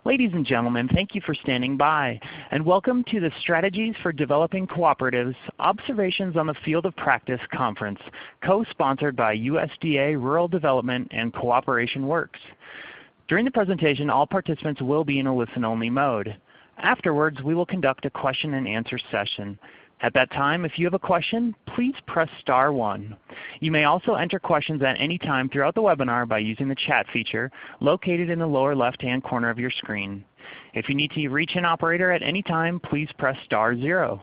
Ladies and gentlemen, thank you for standing by, and welcome to the Strategies for Developing Cooperatives Observations on the Field of Practice Conference, co-sponsored by USDA Rural Development and Cooperation Works. During the presentation, all participants will be in a listen-only mode. Afterwards, we will conduct a question and answer session. At that time, if you have a question, please press star 1. You may also enter questions at any time throughout the webinar by using the chat feature located in the lower left-hand corner of your screen. If you need to reach an operator at any time, please press star 0.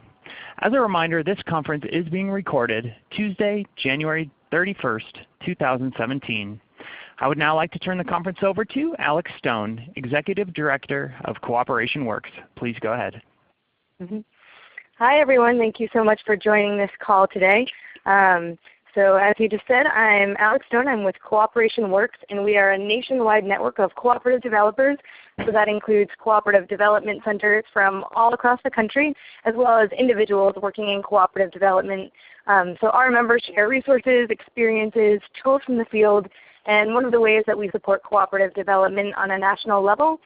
As a reminder, this conference is being recorded Tuesday, January 31st, 2017. I would now like to turn the conference over to Alex Stone, Executive Director of Cooperation Works. Please go ahead. Hi everyone, thank you so much for joining this call today. So as you just said, I'm Alex Stone. I'm with Cooperation Works, and we are a nationwide network of cooperative developers. So that includes cooperative development centers from all across the country, as well as individuals working in cooperative development. So our members share resources, experiences, tools from the field, and one of the ways that we support cooperative development on a national level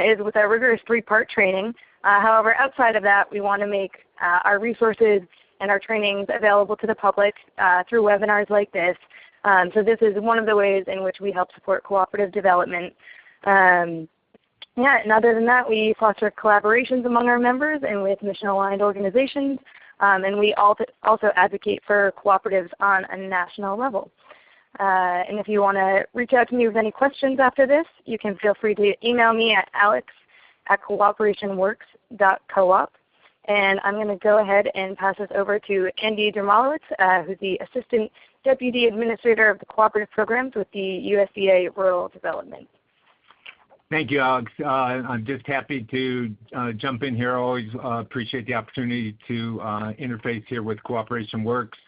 is with a rigorous 3-part training. However, outside of that, we want to make our resources and our trainings available to the public through webinars like this. So this is one of the ways in which we help support cooperative development. And other than that, we foster collaborations among our members and with mission-aligned organizations. And we also advocate for cooperatives on a national level. And if you want to reach out to me with any questions after this, you can feel free to email me at alex@cooperationworks.coop. And I'm going to go ahead and pass this over to Andy Dermalowitz, who's the Assistant Deputy Administrator of the Cooperative Programs with the USDA Rural Development. Thank you, Alex. I'm just happy to jump in here. I always appreciate the opportunity to interface here with Cooperation Works.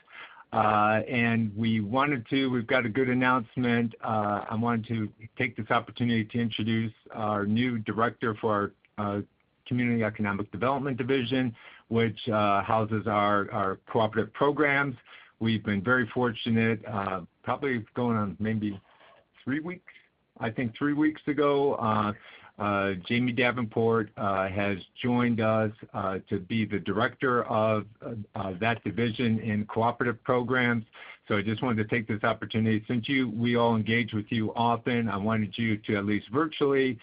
And we've got a good announcement. I wanted to take this opportunity to introduce our new director for our Community Economic Development Division, which houses our cooperative programs. We've been very fortunate, probably going on maybe 3 weeks. I think 3 weeks ago, Jamie Davenport has joined us to be the director of that division in cooperative programs. So I just wanted to take this opportunity. Since we all engage with you often, I wanted you to at least virtually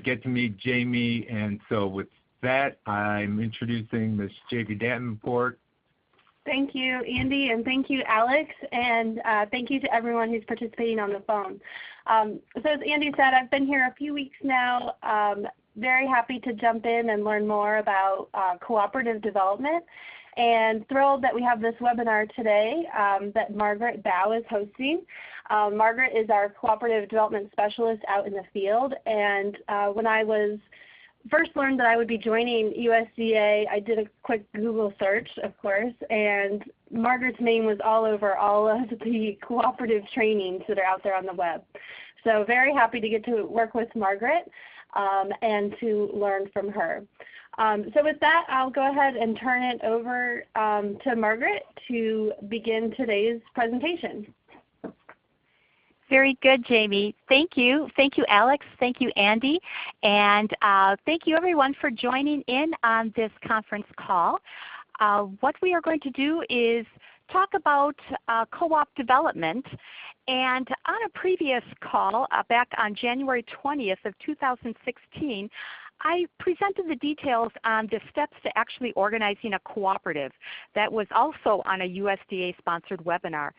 get to meet Jamie. And so with that, I'm introducing Ms. Jamie Davenport. Thank you, Andy, and thank you, Alex, and thank you to everyone who's participating on the phone. So as Andy said, I've been here a few weeks now. Very happy to jump in and learn more about cooperative development, and thrilled that we have this webinar today that Margaret Bow is hosting. Margaret is our cooperative development specialist out in the field, and when I first learned that I would be joining USDA, I did a quick Google search, of course, and Margaret's name was all over all of the cooperative trainings that are out there on the web. So very happy to get to work with Margaret and to learn from her. So with that, I'll go ahead and turn it over to Margaret to begin today's presentation. Very good, Jamie. Thank you. Thank you, Alex. Thank you, Andy. And thank you, everyone, for joining in on this conference call. What we are going to do is talk about co-op development. And on a previous call back on January 20th of 2016, I presented the details on the steps to actually organizing a cooperative. That was also on a USDA-sponsored webinar.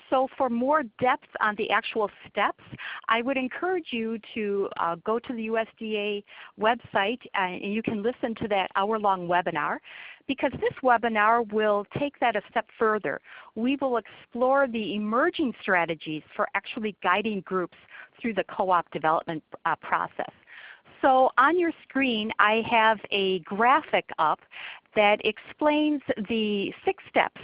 So for more depth on the actual steps, I would encourage you to go to the USDA website and you can listen to that hour-long webinar, because this webinar will take that a step further. We will explore the emerging strategies for actually guiding groups through the co-op development process. So on your screen, I have a graphic up that explains the 6 steps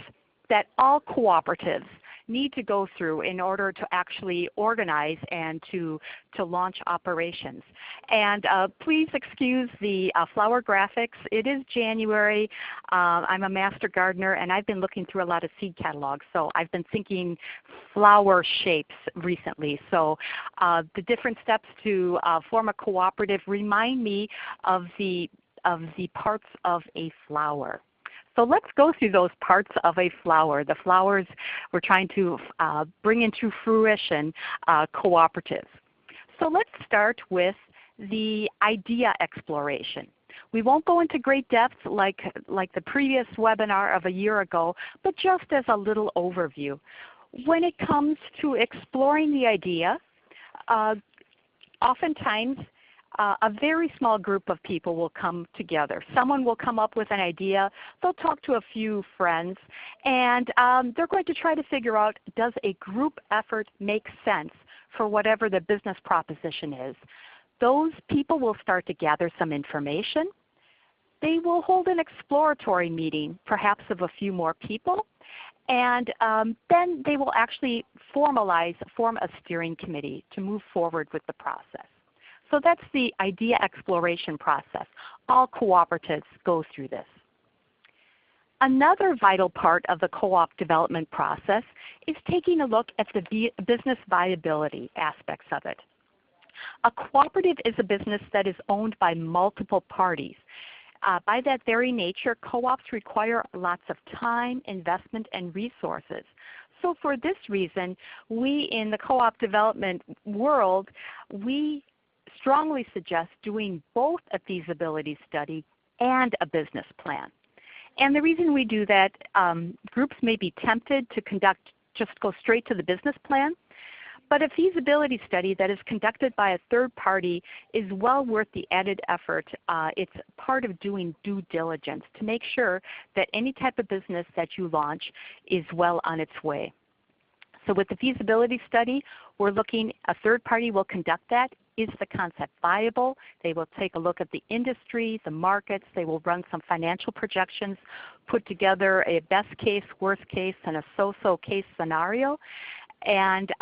that all cooperatives need to go through in order to actually organize and to launch operations. And please excuse the flower graphics. It is January. I'm a master gardener, and I've been looking through a lot of seed catalogs, so I've been thinking flower shapes recently. So the different steps to form a cooperative remind me of the parts of a flower. So let's go through those parts of a flower. The flowers we're trying to bring into fruition cooperatives. So let's start with the idea exploration. We won't go into great depth like the previous webinar of a year ago, but just as a little overview. When it comes to exploring the idea, oftentimes a very small group of people will come together. Someone will come up with an idea. They'll talk to a few friends, and they're going to try to figure out, does a group effort make sense for whatever the business proposition is. Those people will start to gather some information. They will hold an exploratory meeting, perhaps of a few more people, and then they will actually form a steering committee to move forward with the process. So that's the idea exploration process. All cooperatives go through this. Another vital part of the co-op development process is taking a look at the business viability aspects of it. A cooperative is a business that is owned by multiple parties. By that very nature, co-ops require lots of time, investment, and resources. So for this reason, we in the co-op development world, we strongly suggest doing both a feasibility study and a business plan. And the reason we do that, groups may be tempted to just go straight to the business plan, but a feasibility study that is conducted by a third party is well worth the added effort. It's part of doing due diligence to make sure that any type of business that you launch is well on its way. So with the feasibility study, we're looking, a third party will conduct that. Is the concept viable? They will take a look at the industry, the markets. They will run some financial projections, put together a best case, worst case, and a so-so case scenario. And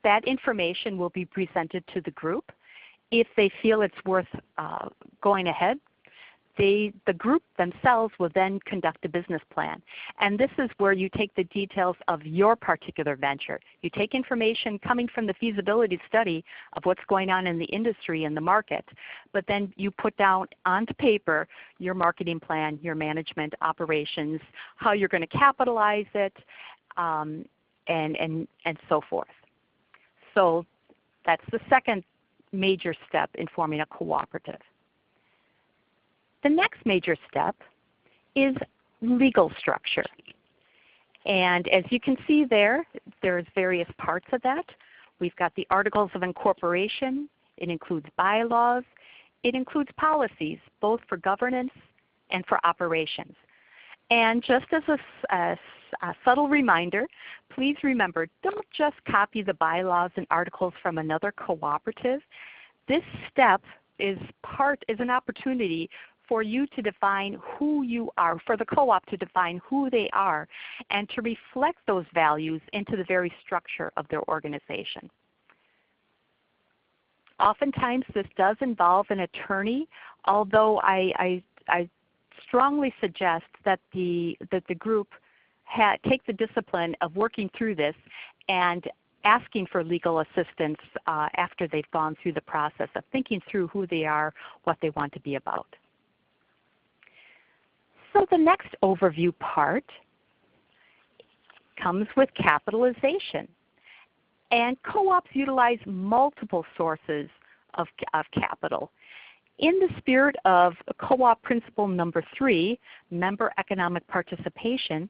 that information will be presented to the group. If they feel it's worth going ahead, the group themselves will then conduct a business plan. And this is where you take the details of your particular venture. You take information coming from the feasibility study of what's going on in the industry and the market, but then you put down onto paper your marketing plan, your management operations, how you're going to capitalize it, and so forth. So that's the second major step in forming a cooperative. The next major step is legal structure. And as you can see there, there's various parts of that. We've got the Articles of Incorporation. It includes bylaws. It includes policies, both for governance and for operations. And just as a subtle reminder, please remember, don't just copy the bylaws and articles from another cooperative. This step is an opportunity for you to define who you are, for the co-op to define who they are, and to reflect those values into the very structure of their organization. Oftentimes this does involve an attorney, although I strongly suggest that the group take the discipline of working through this and asking for legal assistance after they've gone through the process of thinking through who they are, what they want to be about. So the next overview part comes with capitalization. And co-ops utilize multiple sources of capital. In the spirit of co-op principle number 3, member economic participation,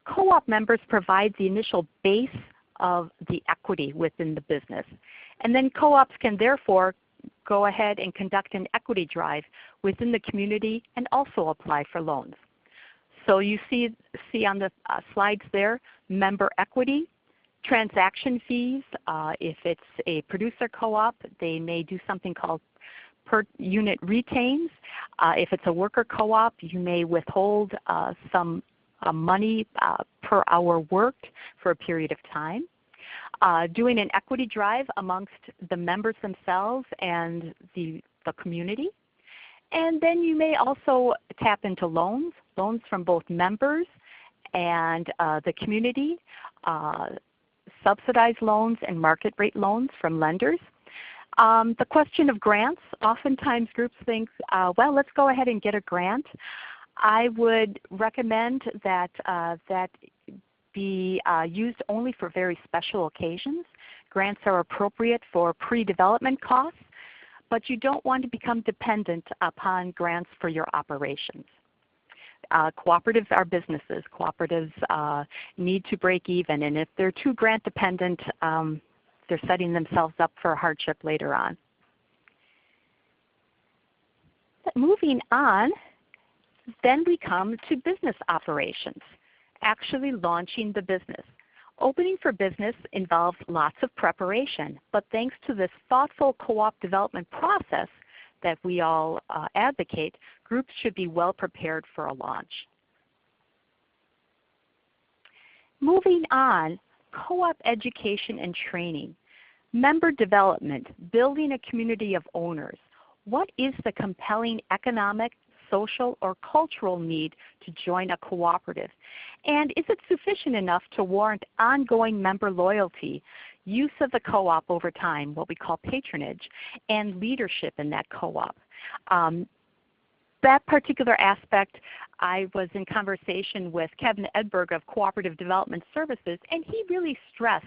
co-op members provide the initial base of the equity within the business. And then co-ops can therefore go ahead and conduct an equity drive within the community and also apply for loans. So you see on the slides there, member equity, transaction fees. If it's a producer co-op, they may do something called per unit retains. If it's a worker co-op, you may withhold some money per hour worked for a period of time. Doing an equity drive amongst the members themselves and the community. And then you may also tap into loans from both members and the community, subsidized loans and market rate loans from lenders. The question of grants, oftentimes groups think, well, let's go ahead and get a grant. I would recommend that that be used only for very special occasions. Grants are appropriate for pre-development costs, but you don't want to become dependent upon grants for your operations. Cooperatives are businesses. Cooperatives need to break even, and if they're too grant dependent, they're setting themselves up for hardship later on. But moving on, then we come to business operations, actually launching the business. Opening for business involves lots of preparation, but thanks to this thoughtful co-op development process that we all advocate, groups should be well prepared for a launch. Moving on, co-op education and training. Member development, building a community of owners. What is the compelling economic, social, or cultural need to join a cooperative? And is it sufficient enough to warrant ongoing member loyalty, use of the co-op over time, what we call patronage, and leadership in that co-op? That particular aspect, I was in conversation with Kevin Edberg of Cooperative Development Services, and he really stressed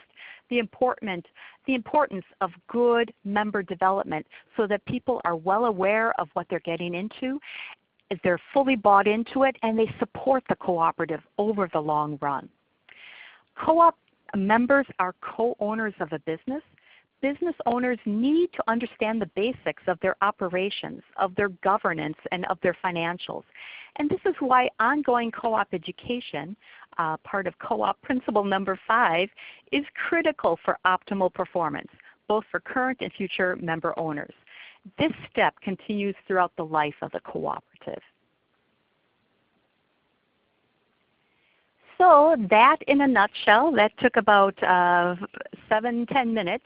the importance of good member development so that people are well aware of what they're getting into, they're fully bought into it, and they support the cooperative over the long run. Co-op members are co-owners of a business. Business owners need to understand the basics of their operations, of their governance, and of their financials. And this is why ongoing co-op education, part of co-op principle number 5, is critical for optimal performance, both for current and future member owners. This step continues throughout the life of the cooperative. So that in a nutshell, that took about 7–10 minutes,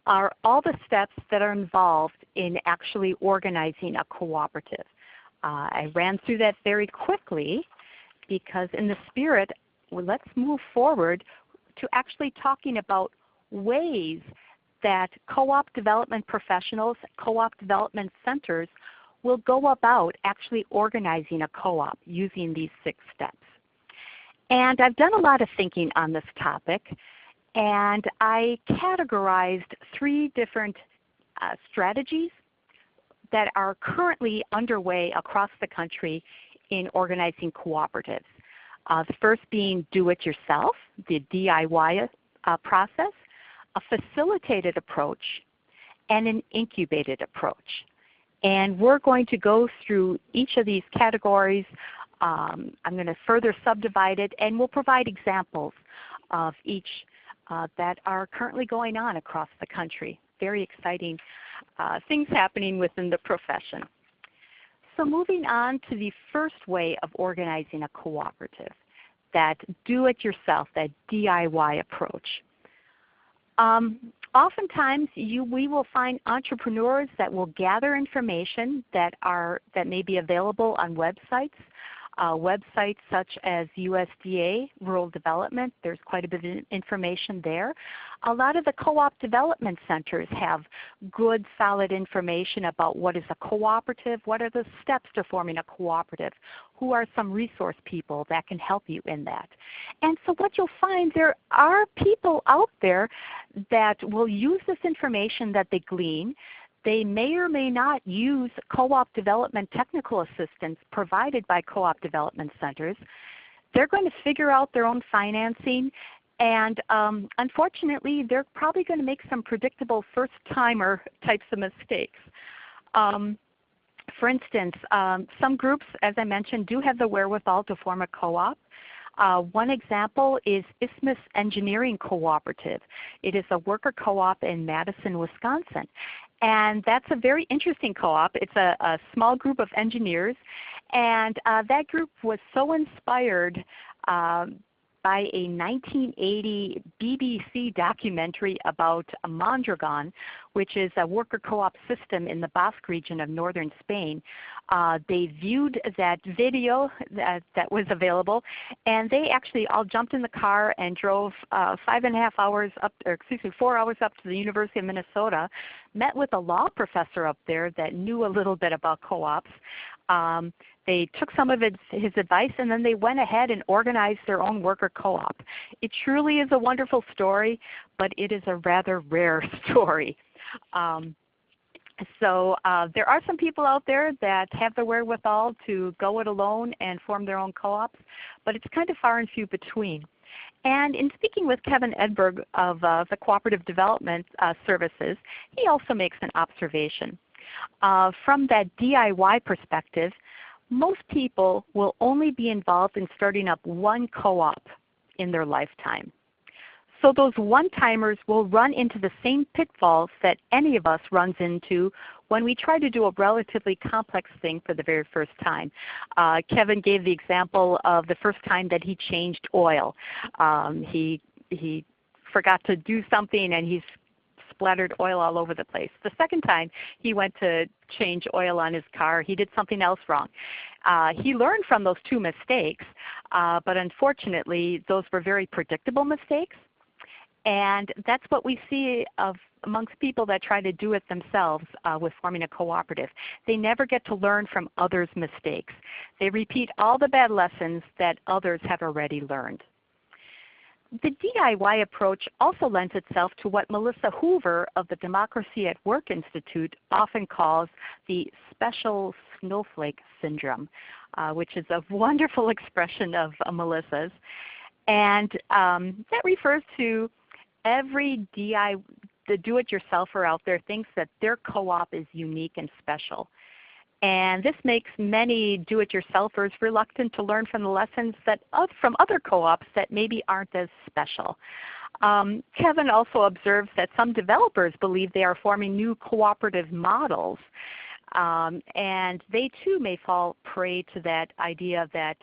are all the steps that are involved in actually organizing a cooperative. I ran through that very quickly because in the spirit, well, let's move forward to actually talking about ways that co-op development professionals, co-op development centers will go about actually organizing a co-op using these 6 steps. And I've done a lot of thinking on this topic, and I categorized 3 different strategies that are currently underway across the country in organizing cooperatives. The first being do-it-yourself, the DIY process, a facilitated approach, and an incubated approach. And we're going to go through each of these categories. I'm going to further subdivide it, and we'll provide examples of each that are currently going on across the country. Very exciting things happening within the profession. So moving on to the first way of organizing a cooperative, that do-it-yourself, that DIY approach. Oftentimes we will find entrepreneurs that will gather information that may be available on websites. Websites such as USDA, Rural Development, there's quite a bit of information there. A lot of the co-op development centers have good, solid information about what is a cooperative, what are the steps to forming a cooperative, who are some resource people that can help you in that. And so what you'll find, there are people out there that will use this information that they glean. They may or may not use co-op development technical assistance provided by co-op development centers. They're going to figure out their own financing, and unfortunately they're probably going to make some predictable first-timer types of mistakes. For instance, some groups, as I mentioned, do have the wherewithal to form a co-op. One example is Isthmus Engineering Cooperative. It is a worker co-op in Madison, Wisconsin. And that's a very interesting co-op. It's a small group of engineers, and that group was so inspired by a 1980 BBC documentary about Mondragon, which is a worker co-op system in the Basque region of northern Spain. They viewed that video that was available, and they actually all jumped in the car and drove 4 hours up to the University of Minnesota, met with a law professor up there that knew a little bit about co-ops. They took some of his advice, and then they went ahead and organized their own worker co-op. It truly is a wonderful story, but it is a rather rare story. So there are some people out there that have the wherewithal to go it alone and form their own co-ops, but it's kind of far and few between. And in speaking with Kevin Edberg of the Cooperative Development Services, he also makes an observation. From that DIY perspective, most people will only be involved in starting up one co-op in their lifetime. So those one-timers will run into the same pitfalls that any of us runs into when we try to do a relatively complex thing for the very first time. Kevin gave the example of the first time that he changed oil. He forgot to do something, and he's splattered oil all over the place. The second time he went to change oil on his car, he did something else wrong. He learned from those 2 mistakes, but unfortunately those were very predictable mistakes. And that's what we see amongst people that try to do it themselves with forming a cooperative. They never get to learn from others' mistakes. They repeat all the bad lessons that others have already learned. The DIY approach also lends itself to what Melissa Hoover of the Democracy at Work Institute often calls the special snowflake syndrome, which is a wonderful expression of Melissa's. And that refers to every the do-it-yourselfer out there thinks that their co-op is unique and special. And this makes many do-it-yourselfers reluctant to learn from the lessons from other co-ops that maybe aren't as special. Kevin also observes that some developers believe they are forming new cooperative models. And they too may fall prey to that idea that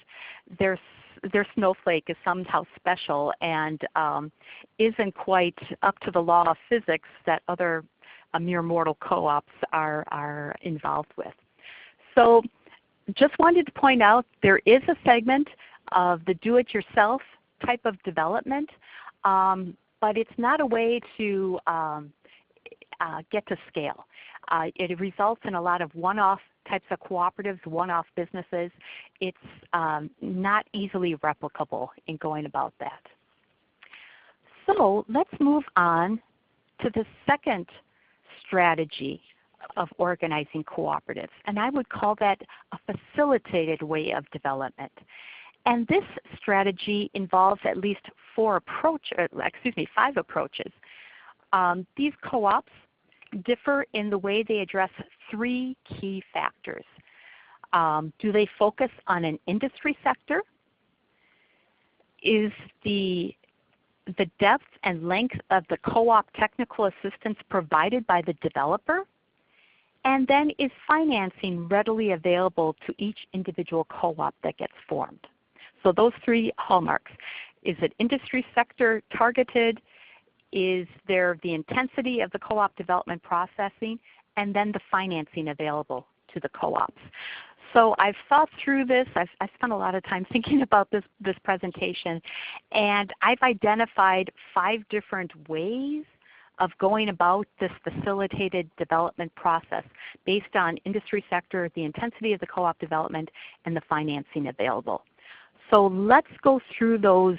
their snowflake is somehow special and isn't quite up to the law of physics that other mere mortal co-ops are involved with. So just wanted to point out there is a segment of the do-it-yourself type of development, but it's not a way to get to scale. It results in a lot of one-off types of cooperatives, one-off businesses. It's not easily replicable in going about that. So let's move on to the second strategy of organizing cooperatives, and I would call that a facilitated way of development. And this strategy involves at least 5 approaches. These co-ops differ in the way they address 3 key factors. Do they focus on an industry sector? Is the depth and length of the co-op technical assistance provided by the developer? And then is financing readily available to each individual co-op that gets formed? So those 3 hallmarks. Is it industry sector targeted? Is there the intensity of the co-op development processing? And then the financing available to the co-ops. So I've thought through this. I've spent a lot of time thinking about this presentation. And I've identified 5 different ways of going about this facilitated development process based on industry sector, the intensity of the co-op development, and the financing available. So let's go through those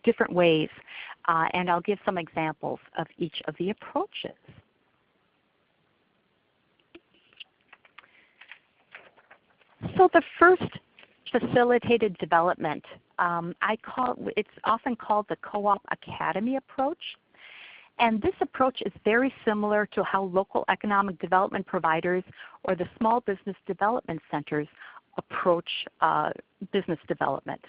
different ways, and I'll give some examples of each of the approaches. So the first facilitated development, it's often called the Co-op Academy approach. And this approach is very similar to how local economic development providers or the small business development centers approach business development.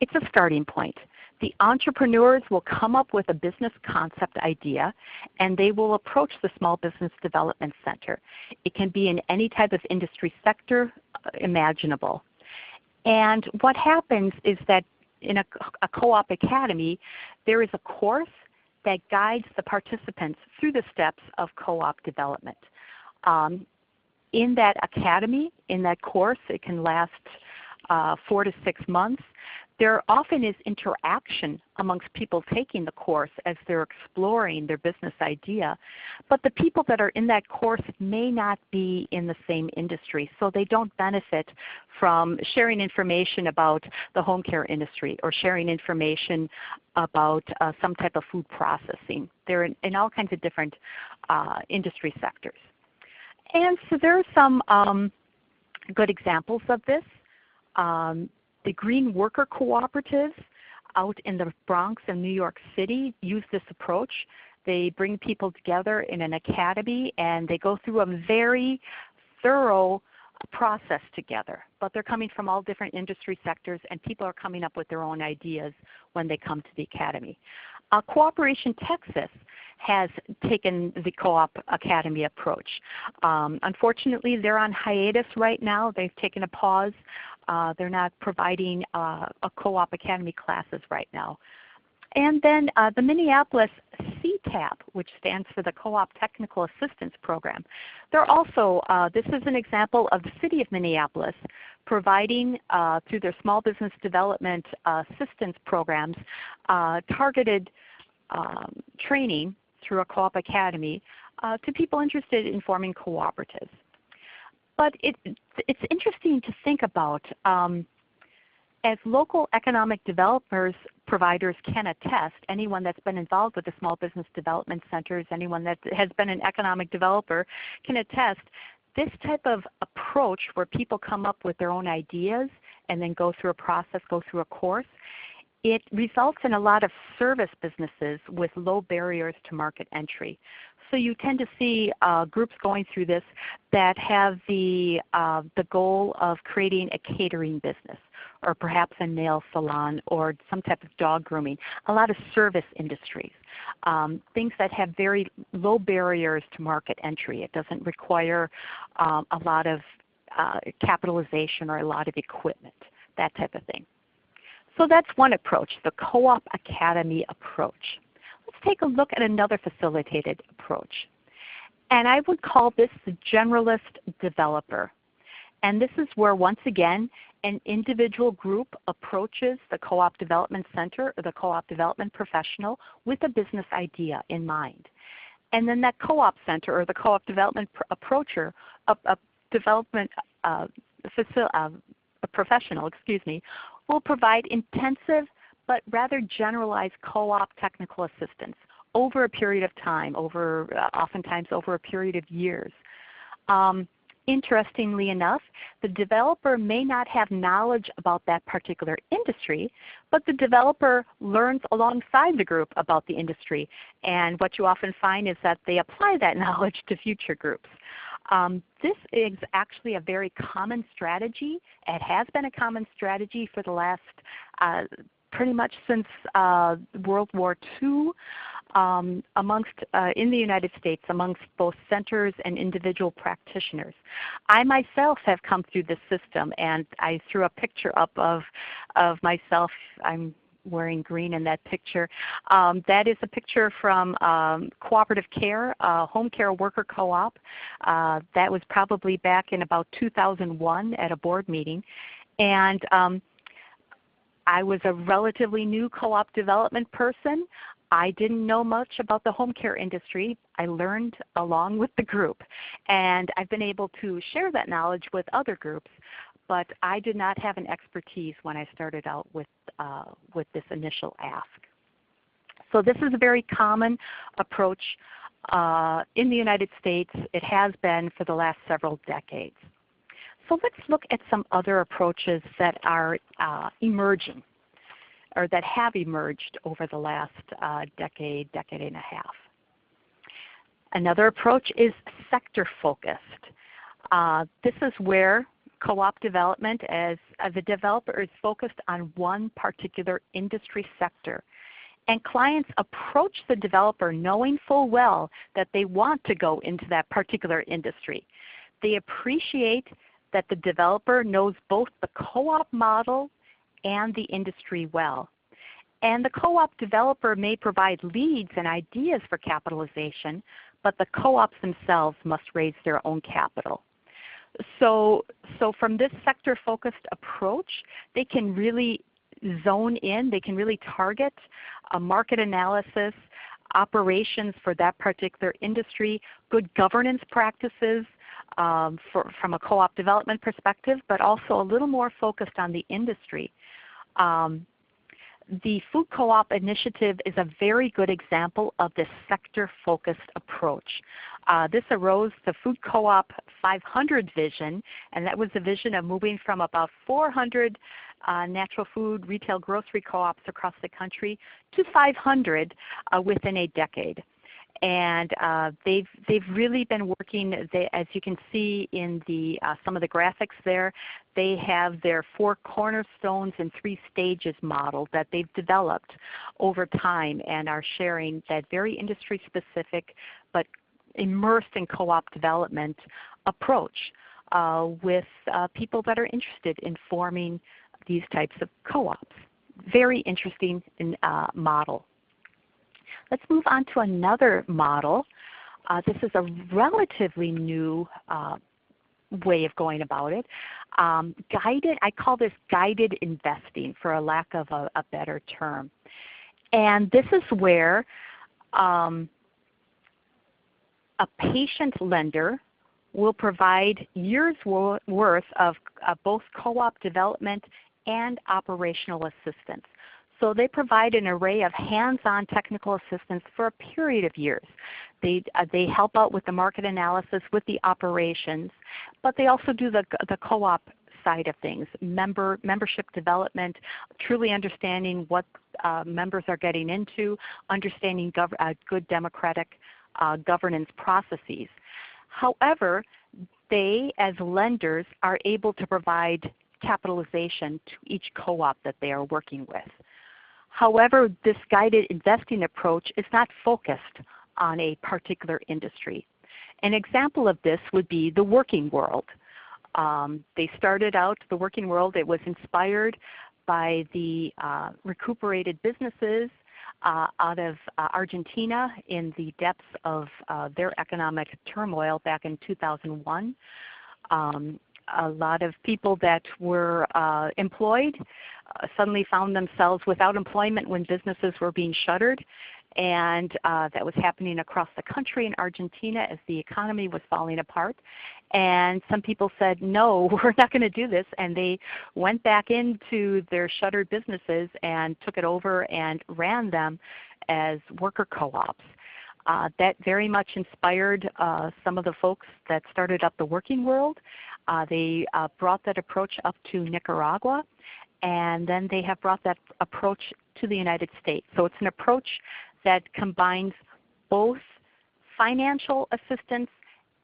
It's a starting point. The entrepreneurs will come up with a business concept idea, and they will approach the Small Business Development Center. It can be in any type of industry sector imaginable. And what happens is that in a co-op academy, there is a course that guides the participants through the steps of co-op development. In that academy, in that course, it can last 4 to 6 months. There often is interaction amongst people taking the course as they're exploring their business idea. But the people that are in that course may not be in the same industry, so they don't benefit from sharing information about the home care industry or sharing information about some type of food processing. They're in all kinds of different industry sectors. And so there are some good examples of this. The Green Worker Cooperatives out in the Bronx and New York City use this approach. They bring people together in an academy and they go through a very thorough process together. But they're coming from all different industry sectors and people are coming up with their own ideas when they come to the academy. Cooperation Texas has taken the Co-op Academy approach. Unfortunately, they're on hiatus right now. They've taken a pause. They're not providing a Co-op Academy classes right now. And then the Minneapolis CTAP, which stands for the Co-op Technical Assistance Program. They're also, this is an example of the City of Minneapolis providing through their Small Business Development Assistance Programs targeted training through a Co-op Academy to people interested in forming cooperatives. But it's interesting to think about, as local economic developers, providers can attest, anyone that's been involved with the Small Business Development Centers, anyone that has been an economic developer can attest, this type of approach where people come up with their own ideas and then go through a process, go through a course, it results in a lot of service businesses with low barriers to market entry. So you tend to see groups going through this that have the goal of creating a catering business or perhaps a nail salon or some type of dog grooming, a lot of service industries, things that have very low barriers to market entry. It doesn't require a lot of capitalization or a lot of equipment, that type of thing. So that's one approach, the Co-op Academy approach. Let's take a look at another facilitated approach. And I would call this the Generalist Developer. And this is where, once again, an individual group approaches the Co-op Development Center or the Co-op Development Professional with a business idea in mind. And then that Co-op Center or the Co-op Development Approacher, a professional, will provide intensive but rather generalized co-op technical assistance over a period of time, oftentimes over a period of years. Interestingly enough, the developer may not have knowledge about that particular industry, but the developer learns alongside the group about the industry. And what you often find is that they apply that knowledge to future groups. This is actually a very common strategy. It has been a common strategy for the last pretty much since World War II in the United States amongst both centers and individual practitioners. I myself have come through this system, and I threw a picture up of myself. I'm wearing green in that picture. That is a picture from Cooperative Care, Home Care Worker Co-op. That was probably back in about 2001 at a board meeting. And I was a relatively new co-op development person. I didn't know much about the home care industry. I learned along with the group. And I've been able to share that knowledge with other groups. But I did not have an expertise when I started out with this initial ask. So this is a very common approach in the United States. It has been for the last several decades. So let's look at some other approaches that are emerging, or that have emerged over the last decade and a half. Another approach is sector focused. This is where co-op development as the developer is focused on one particular industry sector. And clients approach the developer knowing full well that they want to go into that particular industry. They appreciate that the developer knows both the co-op model and the industry well. And the co-op developer may provide leads and ideas for capitalization, but the co-ops themselves must raise their own capital. So from this sector-focused approach, they can really zone in, they can really target a market analysis, operations for that particular industry, good governance practices from a co-op development perspective, but also a little more focused on the industry. The Food Co-op initiative is a very good example of this sector-focused approach. This arose the Food Co-op 500 vision, and that was the vision of moving from about 400 natural food retail grocery co-ops across the country to 500 within a decade. And they've really been working, as you can see in the, some of the graphics there, they have their 4 cornerstones and 3 stages model that they've developed over time and are sharing that very industry specific but immersed in co-op development approach with people that are interested in forming these types of co-ops. Very interesting model. Let's move on to another model. This is a relatively new way of going about it. Guided, I call this guided investing for a lack of a better term. And this is where a patient lender will provide years' worth of both co-op development and operational assistance. So they provide an array of hands-on technical assistance for a period of years. They help out with the market analysis, with the operations, but they also do the co-op side of things, membership development, truly understanding what members are getting into, understanding good democratic governance processes. However, they as lenders are able to provide capitalization to each co-op that they are working with. However, this guided investing approach is not focused on a particular industry. An example of this would be the working world. They started out, the working world, it was inspired by the recuperated businesses out of Argentina in the depths of their economic turmoil back in 2001. A lot of people that were employed suddenly found themselves without employment when businesses were being shuttered. And that was happening across the country in Argentina as the economy was falling apart. And some people said, no, we're not going to do this. And they went back into their shuttered businesses and took it over and ran them as worker co-ops. That very much inspired some of the folks that started up the working world. They brought that approach up to Nicaragua, and then they have brought that approach to the United States. So it's an approach that combines both financial assistance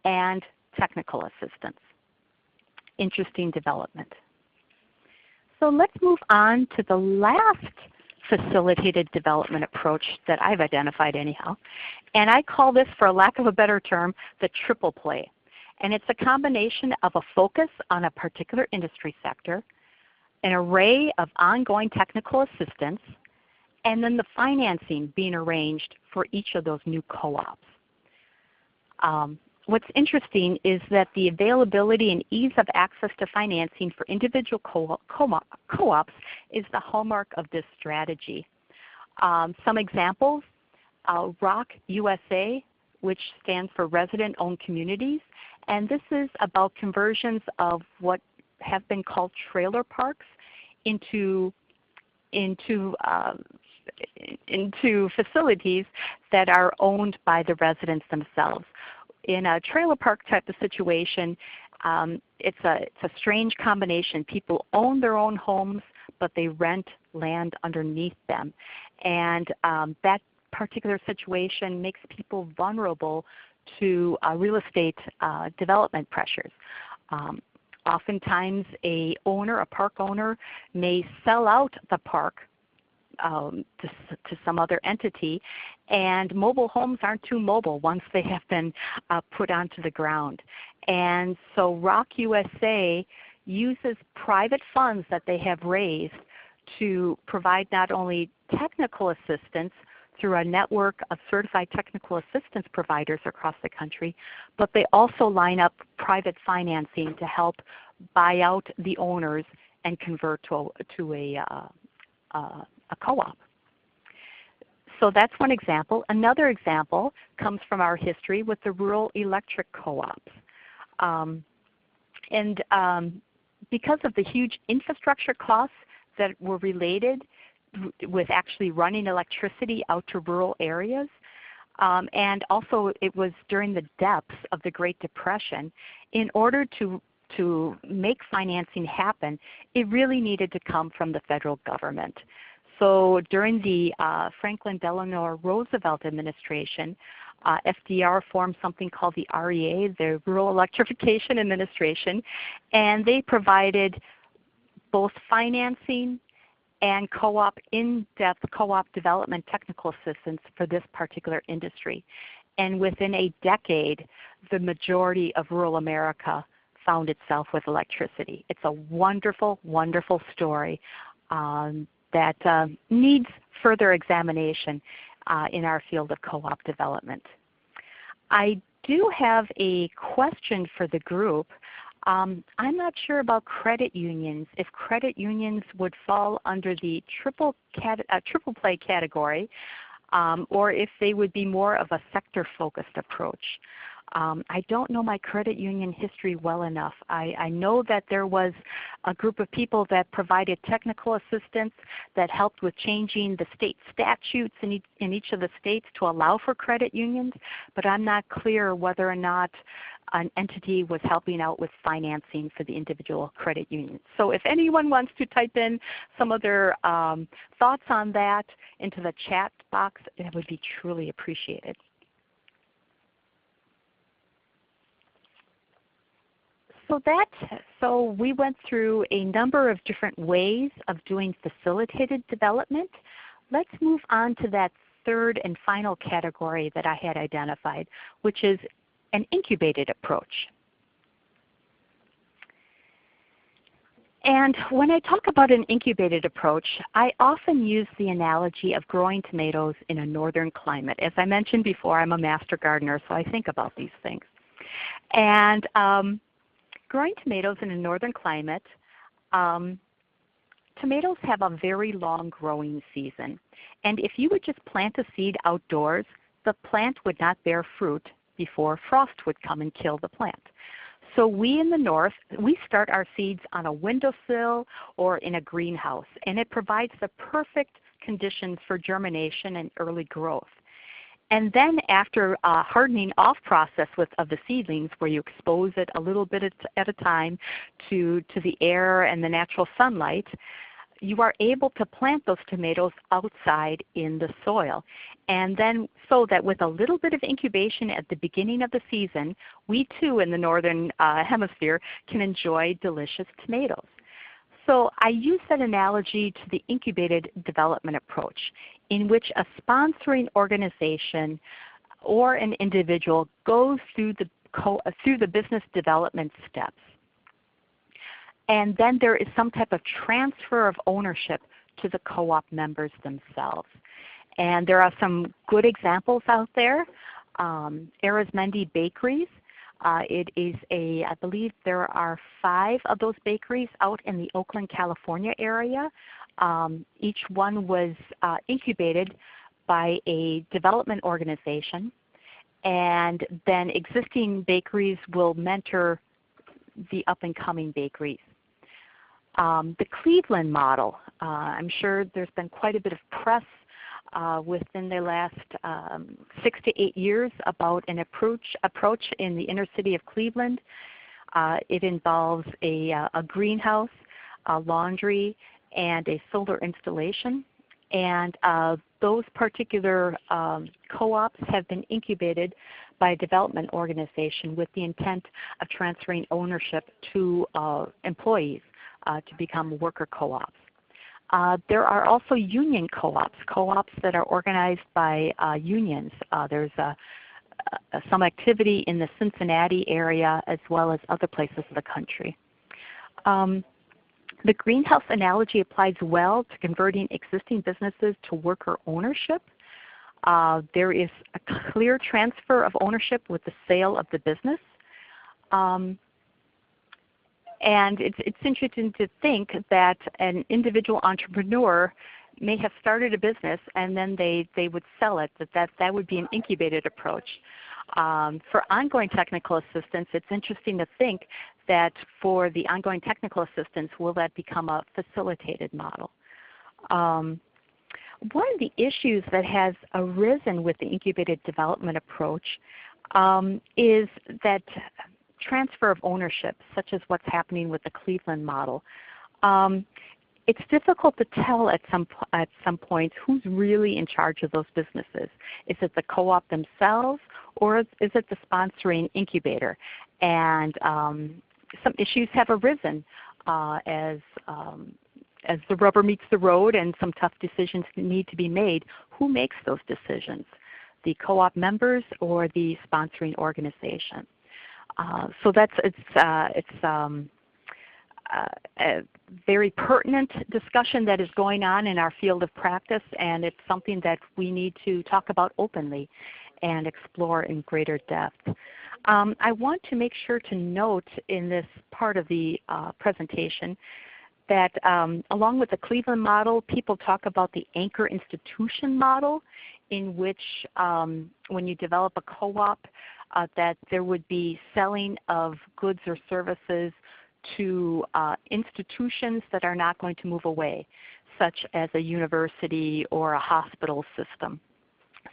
and technical assistance. Interesting development. So let's move on to the last facilitated development approach that I've identified anyhow. And I call this, for lack of a better term, the triple play. And it's a combination of a focus on a particular industry sector, an array of ongoing technical assistance, and then the financing being arranged for each of those new co-ops. What's interesting is that the availability and ease of access to financing for individual co-ops is the hallmark of this strategy. Some examples, ROC USA, which stands for Resident-Owned Communities, and this is about conversions of what have been called trailer parks into facilities that are owned by the residents themselves. In a trailer park type of situation, it's a strange combination. People own their own homes, but they rent land underneath them. And that particular situation makes people vulnerable to real estate development pressures. Oftentimes a park owner may sell out the park to some other entity, and mobile homes aren't too mobile once they have been put onto the ground. And so Rock USA uses private funds that they have raised to provide not only technical assistance through a network of certified technical assistance providers across the country, but they also line up private financing to help buy out the owners and convert to a co-op. So that's one example. Another example comes from our history with the rural electric co-ops. Because of the huge infrastructure costs that were related with actually running electricity out to rural areas, and also it was during the depths of the Great Depression, in order to make financing happen, it really needed to come from the federal government. So during the Franklin Delano Roosevelt administration, FDR formed something called the REA, the Rural Electrification Administration, and they provided both financing and co-op, in-depth co-op development technical assistance for this particular industry. And within a decade, the majority of rural America found itself with electricity. It's a wonderful, wonderful story that needs further examination in our field of co-op development. I do have a question for the group. I'm not sure about credit unions, if credit unions would fall under the triple play category, or if they would be more of a sector-focused approach. I don't know my credit union history well enough. I know that there was a group of people that provided technical assistance that helped with changing the state statutes in each of the states to allow for credit unions, but I'm not clear whether or not an entity was helping out with financing for the individual credit unions. So if anyone wants to type in some of their thoughts on that into the chat box, it would be truly appreciated. So we went through a number of different ways of doing facilitated development. Let's move on to that third and final category that I had identified, which is an incubated approach. And when I talk about an incubated approach, I often use the analogy of growing tomatoes in a northern climate. As I mentioned before, I'm a master gardener, so I think about these things. And growing tomatoes in a northern climate, tomatoes have a very long growing season. And if you would just plant a seed outdoors, the plant would not bear fruit before frost would come and kill the plant. So we in the north, we start our seeds on a windowsill or in a greenhouse, and it provides the perfect conditions for germination and early growth. And then after a hardening off process of the seedlings, where you expose it a little bit at a time to the air and the natural sunlight, you are able to plant those tomatoes outside in the soil. And then so that with a little bit of incubation at the beginning of the season, we too in the northern hemisphere can enjoy delicious tomatoes. So I use that analogy to the incubated development approach, in which a sponsoring organization or an individual goes through the business development steps. And then there is some type of transfer of ownership to the co-op members themselves. And there are some good examples out there. Arizmendi Bakeries. I believe there are 5 of those bakeries out in the Oakland, California area. Each one was incubated by a development organization, and then existing bakeries will mentor the up-and-coming bakeries. The Cleveland model, I'm sure there's been quite a bit of press within the last 6 to 8 years about an approach in the inner city of Cleveland. It involves a greenhouse, a laundry, and a solar installation. And those particular co-ops have been incubated by a development organization with the intent of transferring ownership to employees to become worker co-ops. There are also union co-ops, co-ops that are organized by unions. There's some activity in the Cincinnati area as well as other places in the country. The greenhouse analogy applies well to converting existing businesses to worker ownership. There is a clear transfer of ownership with the sale of the business. And it's interesting to think that an individual entrepreneur may have started a business and then they would sell it, that would be an incubated approach. For ongoing technical assistance, it's interesting to think that for the ongoing technical assistance, will that become a facilitated model? One of the issues that has arisen with the incubated development approach is that transfer of ownership, such as what's happening with the Cleveland model. It's difficult to tell at some point who's really in charge of those businesses. Is it the co-op themselves, or is it the sponsoring incubator? And some issues have arisen as the rubber meets the road and some tough decisions need to be made. Who makes those decisions? The co-op members or the sponsoring organization? So it's a very pertinent discussion that is going on in our field of practice, and it's something that we need to talk about openly and explore in greater depth. I want to make sure to note in this part of the presentation that along with the Cleveland model, people talk about the anchor institution model, in which when you develop a co-op, that there would be selling of goods or services to institutions that are not going to move away, such as a university or a hospital system,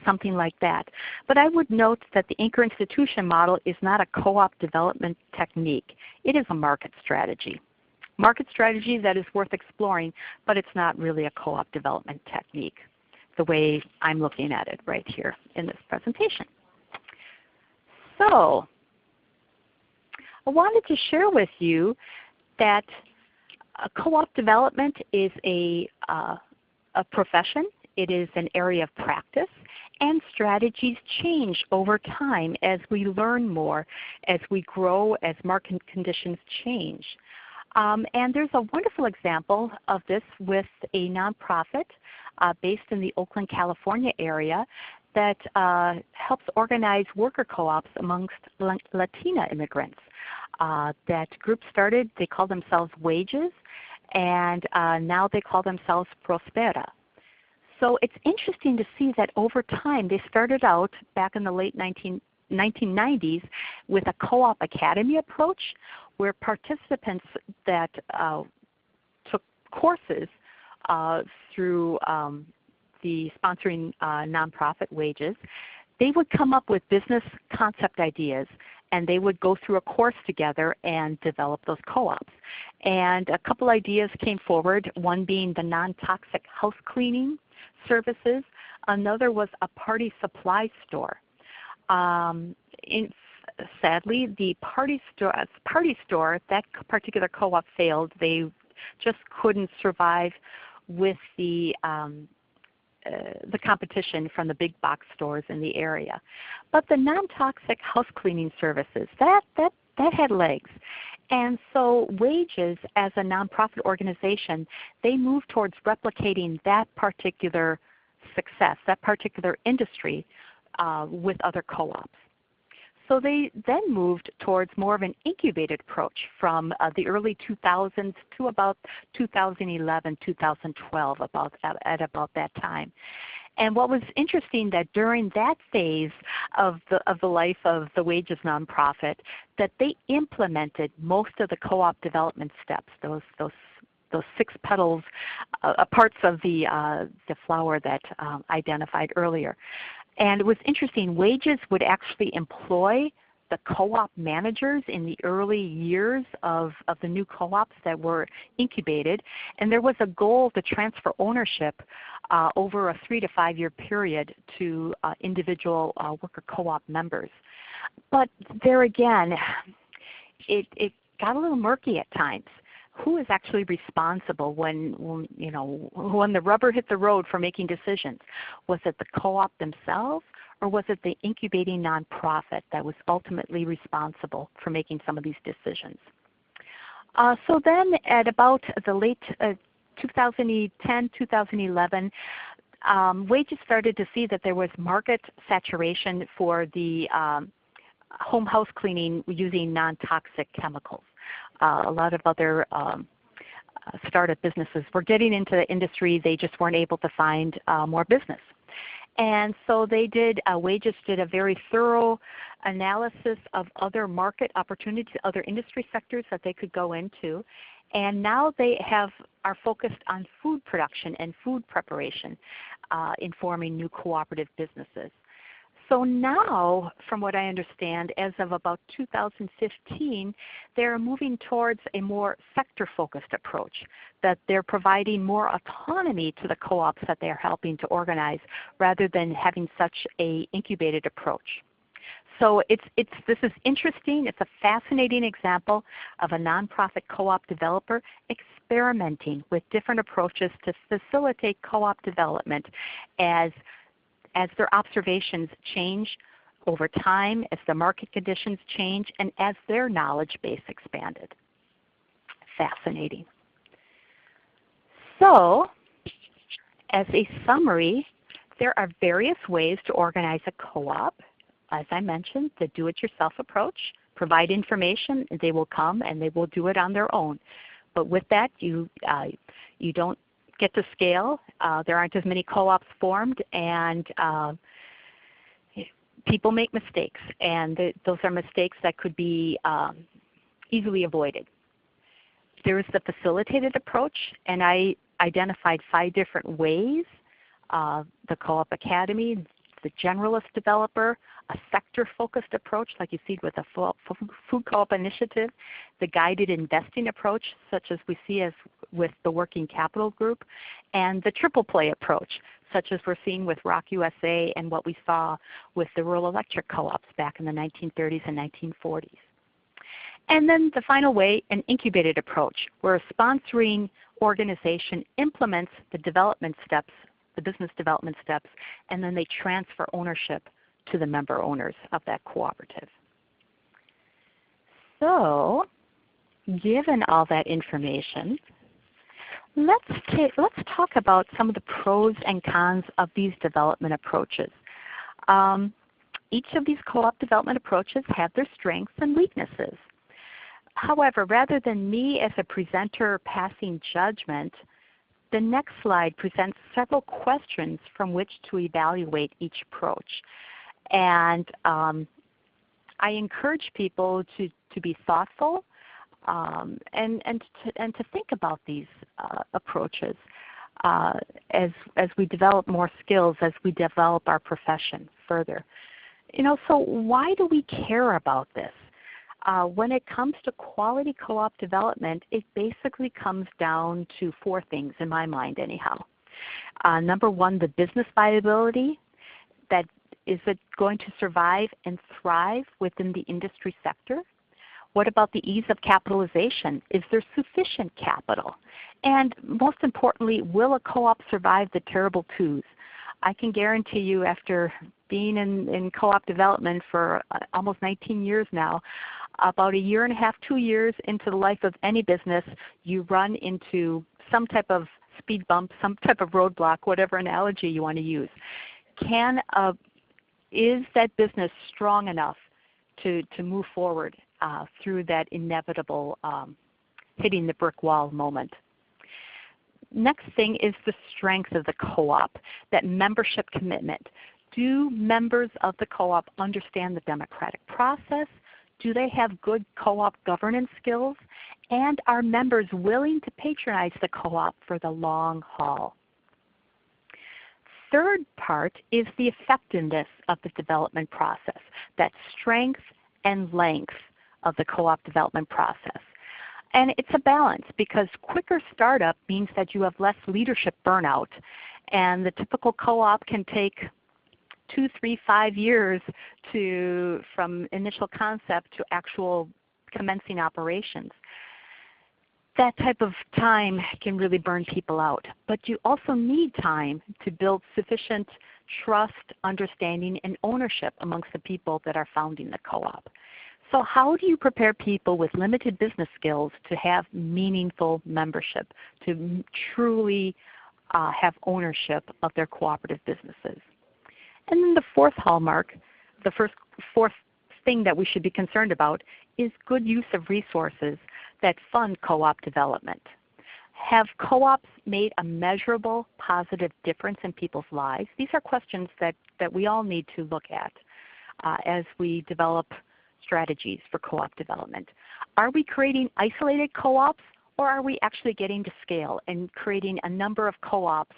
something like that. But I would note that the anchor institution model is not a co-op development technique. It is a market strategy. Market strategy that is worth exploring, but it's not really a co-op development technique the way I'm looking at it right here in this presentation. So I wanted to share with you that co-op development is a profession. It is an area of practice, and strategies change over time as we learn more, as we grow, as market conditions change. And there's a wonderful example of this with a nonprofit based in the Oakland, California area that helps organize worker co-ops amongst Latina immigrants. That group started, they call themselves Wages, and now they call themselves Profeta. So it's interesting to see that over time they started out back in the late 1990s with a co-op academy approach where participants that took courses through the sponsoring nonprofit Wages, they would come up with business concept ideas and they would go through a course together and develop those co-ops. And a couple ideas came forward, one being the non-toxic house cleaning services. Another was a party supply store. Sadly, the party store, that particular co-op failed. They just couldn't survive with the competition from the big box stores in the area. But the non-toxic house cleaning services, that had legs. And so Wages, as a nonprofit organization, they moved towards replicating that particular success, that particular industry with other co-ops. So they then moved towards more of an incubated approach from the early 2000s to about 2011, 2012, at about that time. And what was interesting that during that phase of the life of the Wages nonprofit, that they implemented most of the co-op development steps, those 6 petals, parts of the flower that identified earlier. And it was interesting, Wages would actually employ the co-op managers in the early years of the new co-ops that were incubated. And there was a goal to transfer ownership over a 3 to 5 year period to individual worker co-op members. But there again, it got a little murky at times. Who is actually responsible when the rubber hit the road for making decisions? Was it the co-op themselves, or was it the incubating nonprofit that was ultimately responsible for making some of these decisions? So then at about the late 2010, 2011, Wages started to see that there was market saturation for the home house cleaning using non-toxic chemicals. A lot of other startup businesses were getting into the industry. They just weren't able to find more business. And so they did, Wages did a very thorough analysis of other market opportunities, other industry sectors that they could go into. And now they are focused on food production and food preparation in forming new cooperative businesses. So now, from what I understand, as of about 2015, they're moving towards a more sector-focused approach, that they're providing more autonomy to the co-ops that they're helping to organize rather than having such an incubated approach. So this is interesting. It's a fascinating example of a nonprofit co-op developer experimenting with different approaches to facilitate co-op development as their observations change over time, as the market conditions change, and as their knowledge base expanded. Fascinating. So, as a summary, there are various ways to organize a co-op. As I mentioned, the do-it-yourself approach. Provide information, they will come and they will do it on their own. But with that, you don't get to scale. There aren't as many co-ops formed, and people make mistakes, and those are mistakes that could be easily avoided. There is the facilitated approach, and I identified 5 different ways: the Co-op Academy, the Generalist Developer, a sector-focused approach like you see with the Food Co-op Initiative, the guided investing approach such as we see as with the Working Capital Group, and the triple play approach such as we're seeing with Rock USA and what we saw with the rural electric co-ops back in the 1930s and 1940s. And then the final way, an incubated approach, where a sponsoring organization implements the development steps, the business development steps, and then they transfer ownership to the member owners of that cooperative. So, given all that information, let's talk about some of the pros and cons of these development approaches. Each of these co-op development approaches have their strengths and weaknesses. However, rather than me as a presenter passing judgment, the next slide presents several questions from which to evaluate each approach. And I encourage people to be thoughtful and to think about these approaches as we develop more skills, as we develop our profession further. So why do we care about this? When it comes to quality co-op development, it basically comes down to 4 things in my mind anyhow. Number 1, the business viability. That is it going to survive and thrive within the industry sector? What about the ease of capitalization? Is there sufficient capital? And most importantly, will a co-op survive the terrible twos? I can guarantee you after being in co-op development for almost 19 years now, about 1.5 years, 2 years into the life of any business, you run into some type of speed bump, some type of roadblock, whatever analogy you want to use. Is that business strong enough to move forward through that inevitable hitting the brick wall moment? Next thing is the strength of the co-op, that membership commitment. Do members of the co-op understand the democratic process? Do they have good co-op governance skills? And are members willing to patronize the co-op for the long haul? Third part is the effectiveness of the development process, that strength and length of the co-op development process. And it's a balance because quicker startup means that you have less leadership burnout, and the typical co-op can take 2, 3, 5 years from initial concept to actual commencing operations. That type of time can really burn people out. But you also need time to build sufficient trust, understanding, and ownership amongst the people that are founding the co-op. So how do you prepare people with limited business skills to have meaningful membership, to truly have ownership of their cooperative businesses? And then the fourth hallmark, the fourth thing that we should be concerned about is good use of resources that fund co-op development. Have co-ops made a measurable positive difference in people's lives? These are questions that we all need to look at as we develop strategies for co-op development. Are we creating isolated co-ops, or are we actually getting to scale and creating a number of co-ops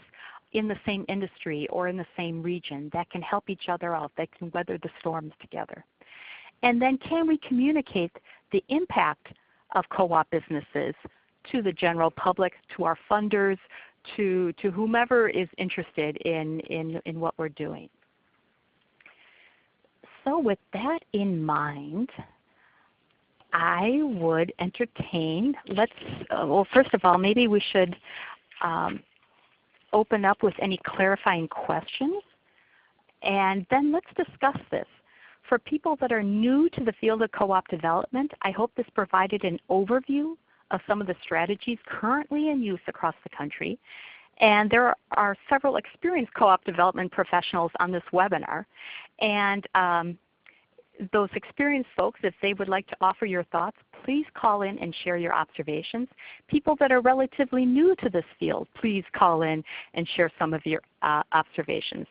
in the same industry or in the same region that can help each other out, that can weather the storms together? And then can we communicate the impact of co-op businesses to the general public, to our funders, to whomever is interested in what we're doing? So with that in mind, I would entertain, well, first of all, maybe we should open up with any clarifying questions, and then let's discuss this. For people that are new to the field of co-op development, I hope this provided an overview of some of the strategies currently in use across the country. And there are several experienced co-op development professionals on this webinar. And those experienced folks, if they would like to offer your thoughts, please call in and share your observations. People that are relatively new to this field, please call in and share some of your observations.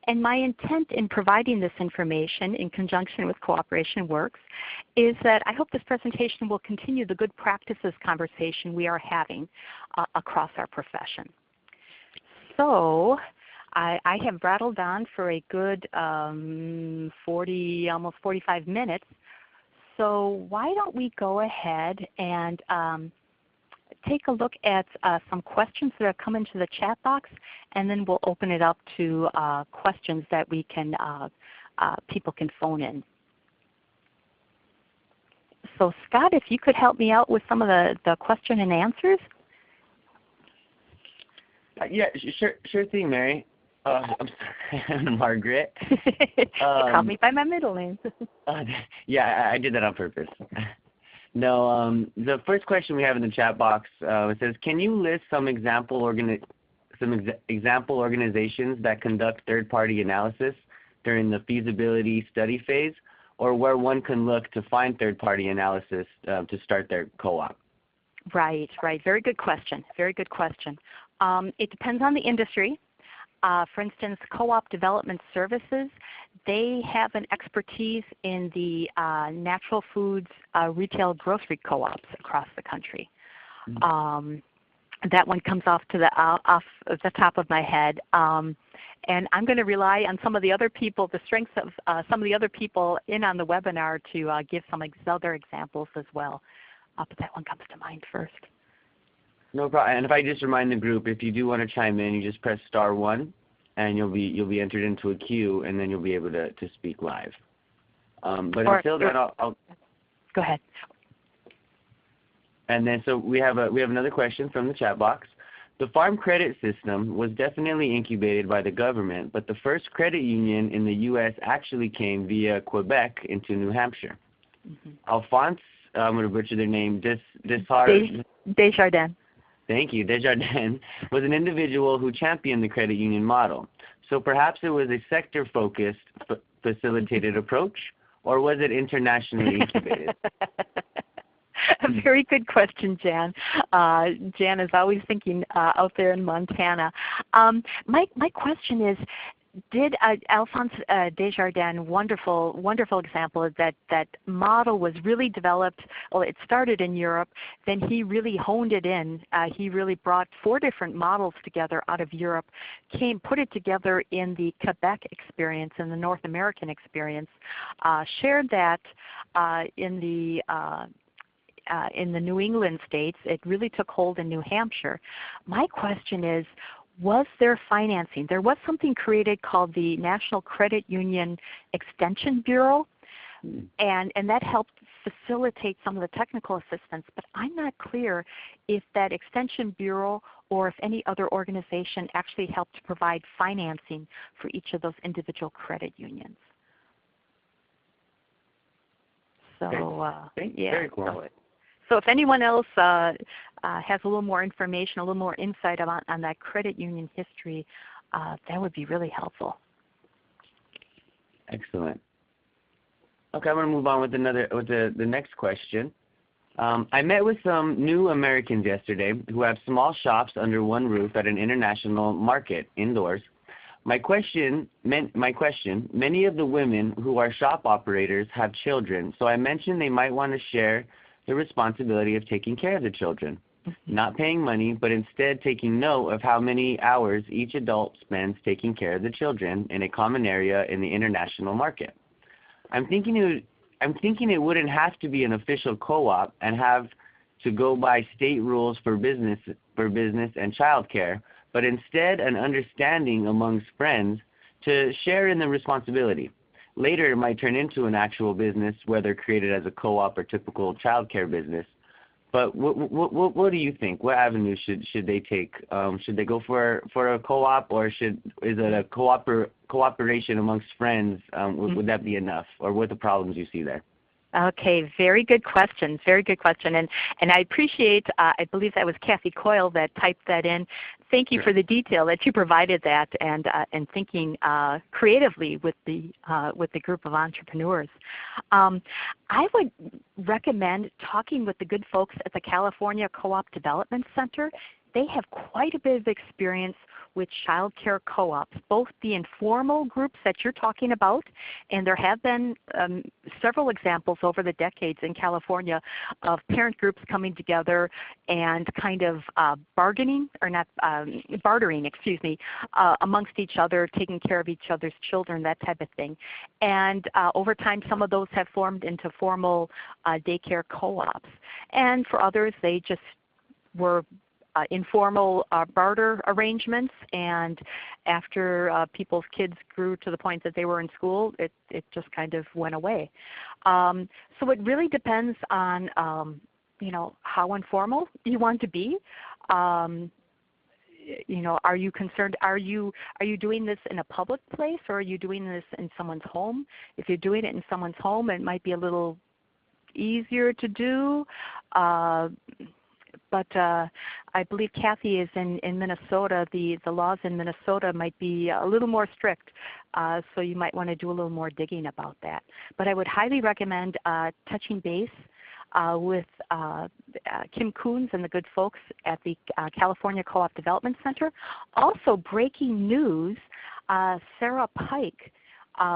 And my intent in providing this information in conjunction with Cooperation Works is that I hope this presentation will continue the good practices conversation we are having across our profession. So I have rattled on for a good 40, almost 45 minutes. So why don't we go ahead and take a look at some questions that have come into the chat box, and then we'll open it up to questions that we can people can phone in. So Scott, if you could help me out with some of the question and answers. Yeah, sure thing, Mary. I'm sorry, Margaret. Call me by my middle name. Yeah, I did that on purpose. No, the first question we have in the chat box it says, can you list some example organizations that conduct third-party analysis during the feasibility study phase, or where one can look to find third-party analysis to start their co-op? Right. Very good question. Very good question. It depends on the industry. For instance, Co-op Development Services, they have an expertise in the natural foods retail grocery co-ops across the country. That one comes off the top of my head. And I'm going to rely on some of the other people, the strengths of some of the other people in on the webinar to give some other examples as well. But that one comes to mind first. No problem. And if I just remind the group, if you do want to chime in, you just press *1, and you'll be entered into a queue, and then you'll be able to speak live. But until then, I'll go ahead. And then so we have another question from the chat box. The farm credit system was definitely incubated by the government, but the first credit union in the U.S. actually came via Quebec into New Hampshire. Alphonse, I'm going to butcher their name, Desjardins. Thank you. Desjardins was an individual who championed the credit union model. So perhaps it was a sector-focused, facilitated approach, or was it internationally incubated? A very good question, Jan. Jan is always thinking out there in Montana. My question is, did Alphonse Desjardins, wonderful example, that model was really developed, well, it started in Europe, then he really honed it in. He really brought 4 different models together out of Europe, put it together in the Quebec experience, in the North American experience, shared that in the New England states. It really took hold in New Hampshire. My question is, was there financing? There was something created called the National Credit Union Extension Bureau, and that helped facilitate some of the technical assistance, but I'm not clear if that Extension Bureau or if any other organization actually helped to provide financing for each of those individual credit unions. So yeah. Very cool. So if anyone else has a little more information, a little more insight on that credit union history, that would be really helpful. Excellent. Okay, I'm going to move on with the next question. I met with some new Americans yesterday who have small shops under one roof at an international market indoors. My question, many of the women who are shop operators have children, so I mentioned they might want to share the responsibility of taking care of the children, not paying money, but instead taking note of how many hours each adult spends taking care of the children in a common area in the international market. I'm thinking it wouldn't have to be an official co-op and have to go by state rules for business and childcare, but instead an understanding amongst friends to share in the responsibility. Later, it might turn into an actual business, whether created as a co-op or typical childcare business. But what do you think? What avenue should they take? Should they go for a co-op, or is it a cooperation amongst friends? Would that be enough, or what are the problems you see there? Okay, very good question. Very good question, and I appreciate. I believe that was Kathy Coyle that typed that in. Thank you for the detail that you provided that, and thinking creatively with the group of entrepreneurs. I would recommend talking with the good folks at the California Co-op Development Center. They have quite a bit of experience with child care co-ops, both the informal groups that you're talking about, and there have been several examples over the decades in California of parent groups coming together and kind of bartering, amongst each other, taking care of each other's children, that type of thing. And over time, some of those have formed into formal daycare co-ops. And for others, they just were informal barter arrangements, and after people's kids grew to the point that they were in school, it just kind of went away. So it really depends on how informal you want to be. Are you concerned? Are you doing this in a public place, or are you doing this in someone's home? If you're doing it in someone's home, it might be a little easier to do. But I believe Kathy is in Minnesota. The laws in Minnesota might be a little more strict, so you might want to do a little more digging about that. But I would highly recommend touching base with Kim Coons and the good folks at the California Co-op Development Center. Also, breaking news, Sarah Pike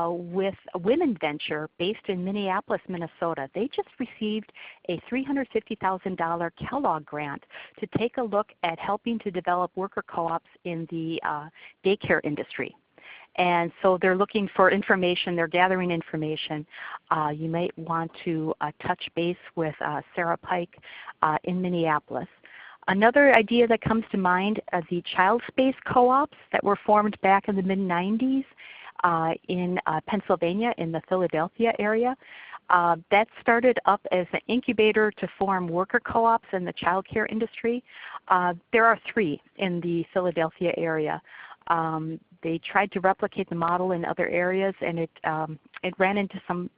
with a women venture based in Minneapolis, Minnesota. They just received a $350,000 Kellogg grant to take a look at helping to develop worker co-ops in the daycare industry. And so they're looking for information. They're gathering information. You might want to touch base with Sarah Pike in Minneapolis. Another idea that comes to mind are the child space co-ops that were formed back in the mid-90s. In Pennsylvania, in the Philadelphia area. That started up as an incubator to form worker co-ops in the child care industry. There are 3 in the Philadelphia area. They tried to replicate the model in other areas, and it ran into some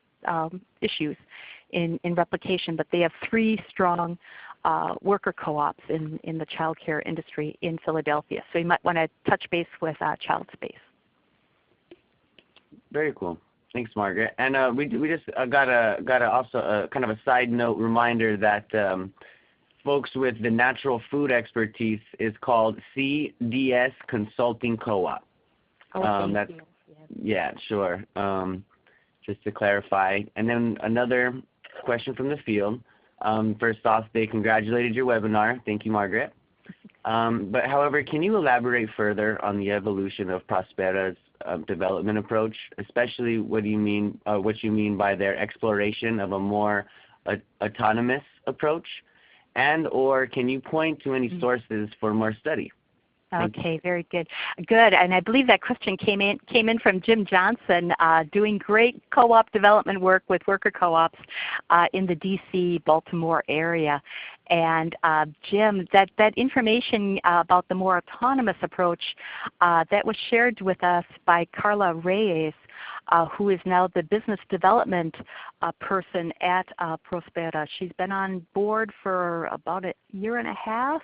issues in replication, but they have 3 strong worker co-ops in the child care industry in Philadelphia. So you might want to touch base with Child Space. Very cool. Thanks, Margaret. And we just got also a kind of a side note reminder that folks with the natural food expertise is called CDS Consulting Co-op. Oh, thank you. Yeah, sure. Just to clarify. And then another question from the field. First off, they congratulated your webinar. Thank you, Margaret. But however, can you elaborate further on the evolution of Profeta's development approach, especially what you mean by their exploration of a more autonomous approach, and or can you point to any sources for more study? Okay, very good. Good, and I believe that question came in from Jim Johnson, doing great co-op development work with worker co-ops in the DC, Baltimore area. And Jim, that information about the more autonomous approach that was shared with us by Carla Reyes, who is now the business development person at Profeta. She's been on board for about a year and a half.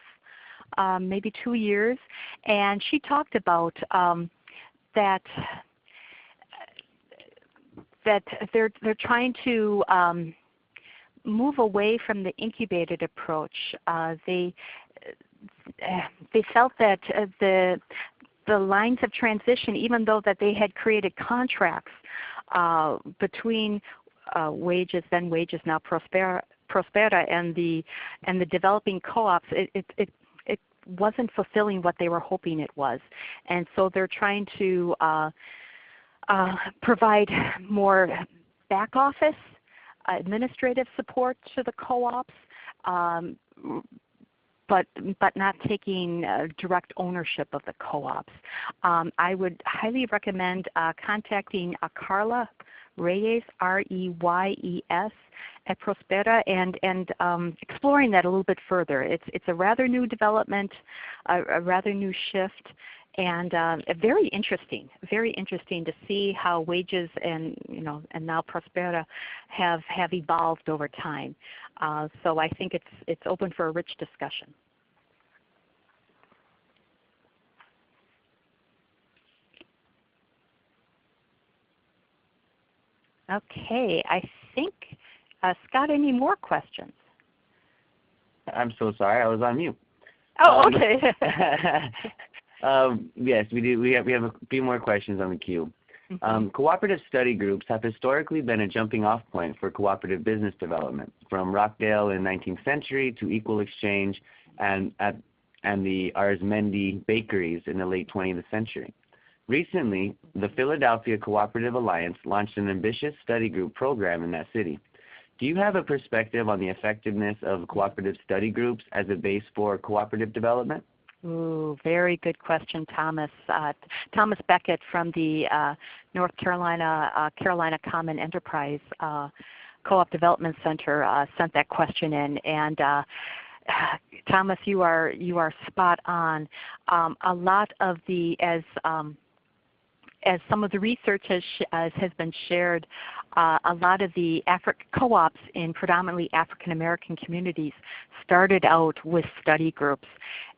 Maybe 2 years, and she talked about that they're trying to move away from the incubated approach. They felt that the lines of transition, even though that they had created contracts between Wages, then Wages, now Profeta, and the developing co-ops, it wasn't fulfilling what they were hoping it was. And so they're trying to provide more back office, administrative support to the co-ops, but not taking direct ownership of the co-ops. I would highly recommend contacting Carla Reyes, R-E-Y-E-S, at Profeta, and exploring that a little bit further. It's a rather new development, a rather new shift, and very interesting to see how Wages and now Profeta have evolved over time. So I think it's open for a rich discussion. Okay, I think, Scott, any more questions? I'm so sorry, I was on mute. Oh, okay. Yes, we do. We have a few more questions on the queue. Mm-hmm. Cooperative study groups have historically been a jumping off point for cooperative business development, from Rockdale in the 19th century to Equal Exchange and the Arizmendi bakeries in the late 20th century. Recently, the Philadelphia Cooperative Alliance launched an ambitious study group program in that city. Do you have a perspective on the effectiveness of cooperative study groups as a base for cooperative development? Ooh, very good question, Thomas. Thomas Beckett from the North Carolina Common Enterprise Co-op Development Center sent that question in, and Thomas, you are spot on. A lot of the as some of the research has been shared, a lot of the co-ops in predominantly African American communities started out with study groups.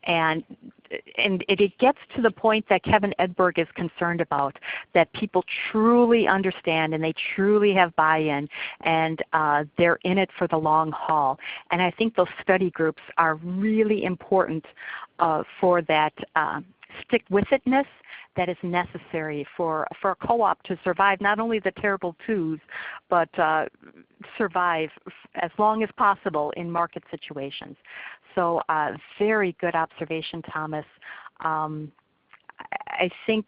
And it gets to the point that Kevin Edberg is concerned about, that people truly understand and they truly have buy-in, and they're in it for the long haul. And I think those study groups are really important for that stick-with-itness that is necessary for a co-op to survive not only the terrible twos, but survive as long as possible in market situations. So very good observation, Thomas. I think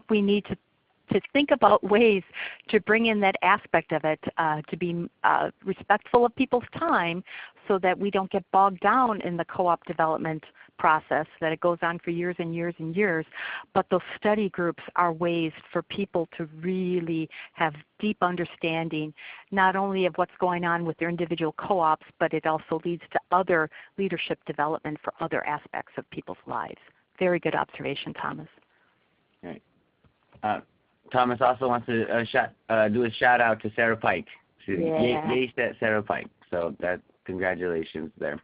we need to think about ways to bring in that aspect of it, to be respectful of people's time, so that we don't get bogged down in the co-op development process, that it goes on for years and years and years. But those study groups are ways for people to really have deep understanding, not only of what's going on with their individual co-ops, but it also leads to other leadership development for other aspects of people's lives. Very good observation, Thomas. Right. Thomas also wants to do a shout out to Sarah Pike. Yay, Sarah Pike. So congratulations there.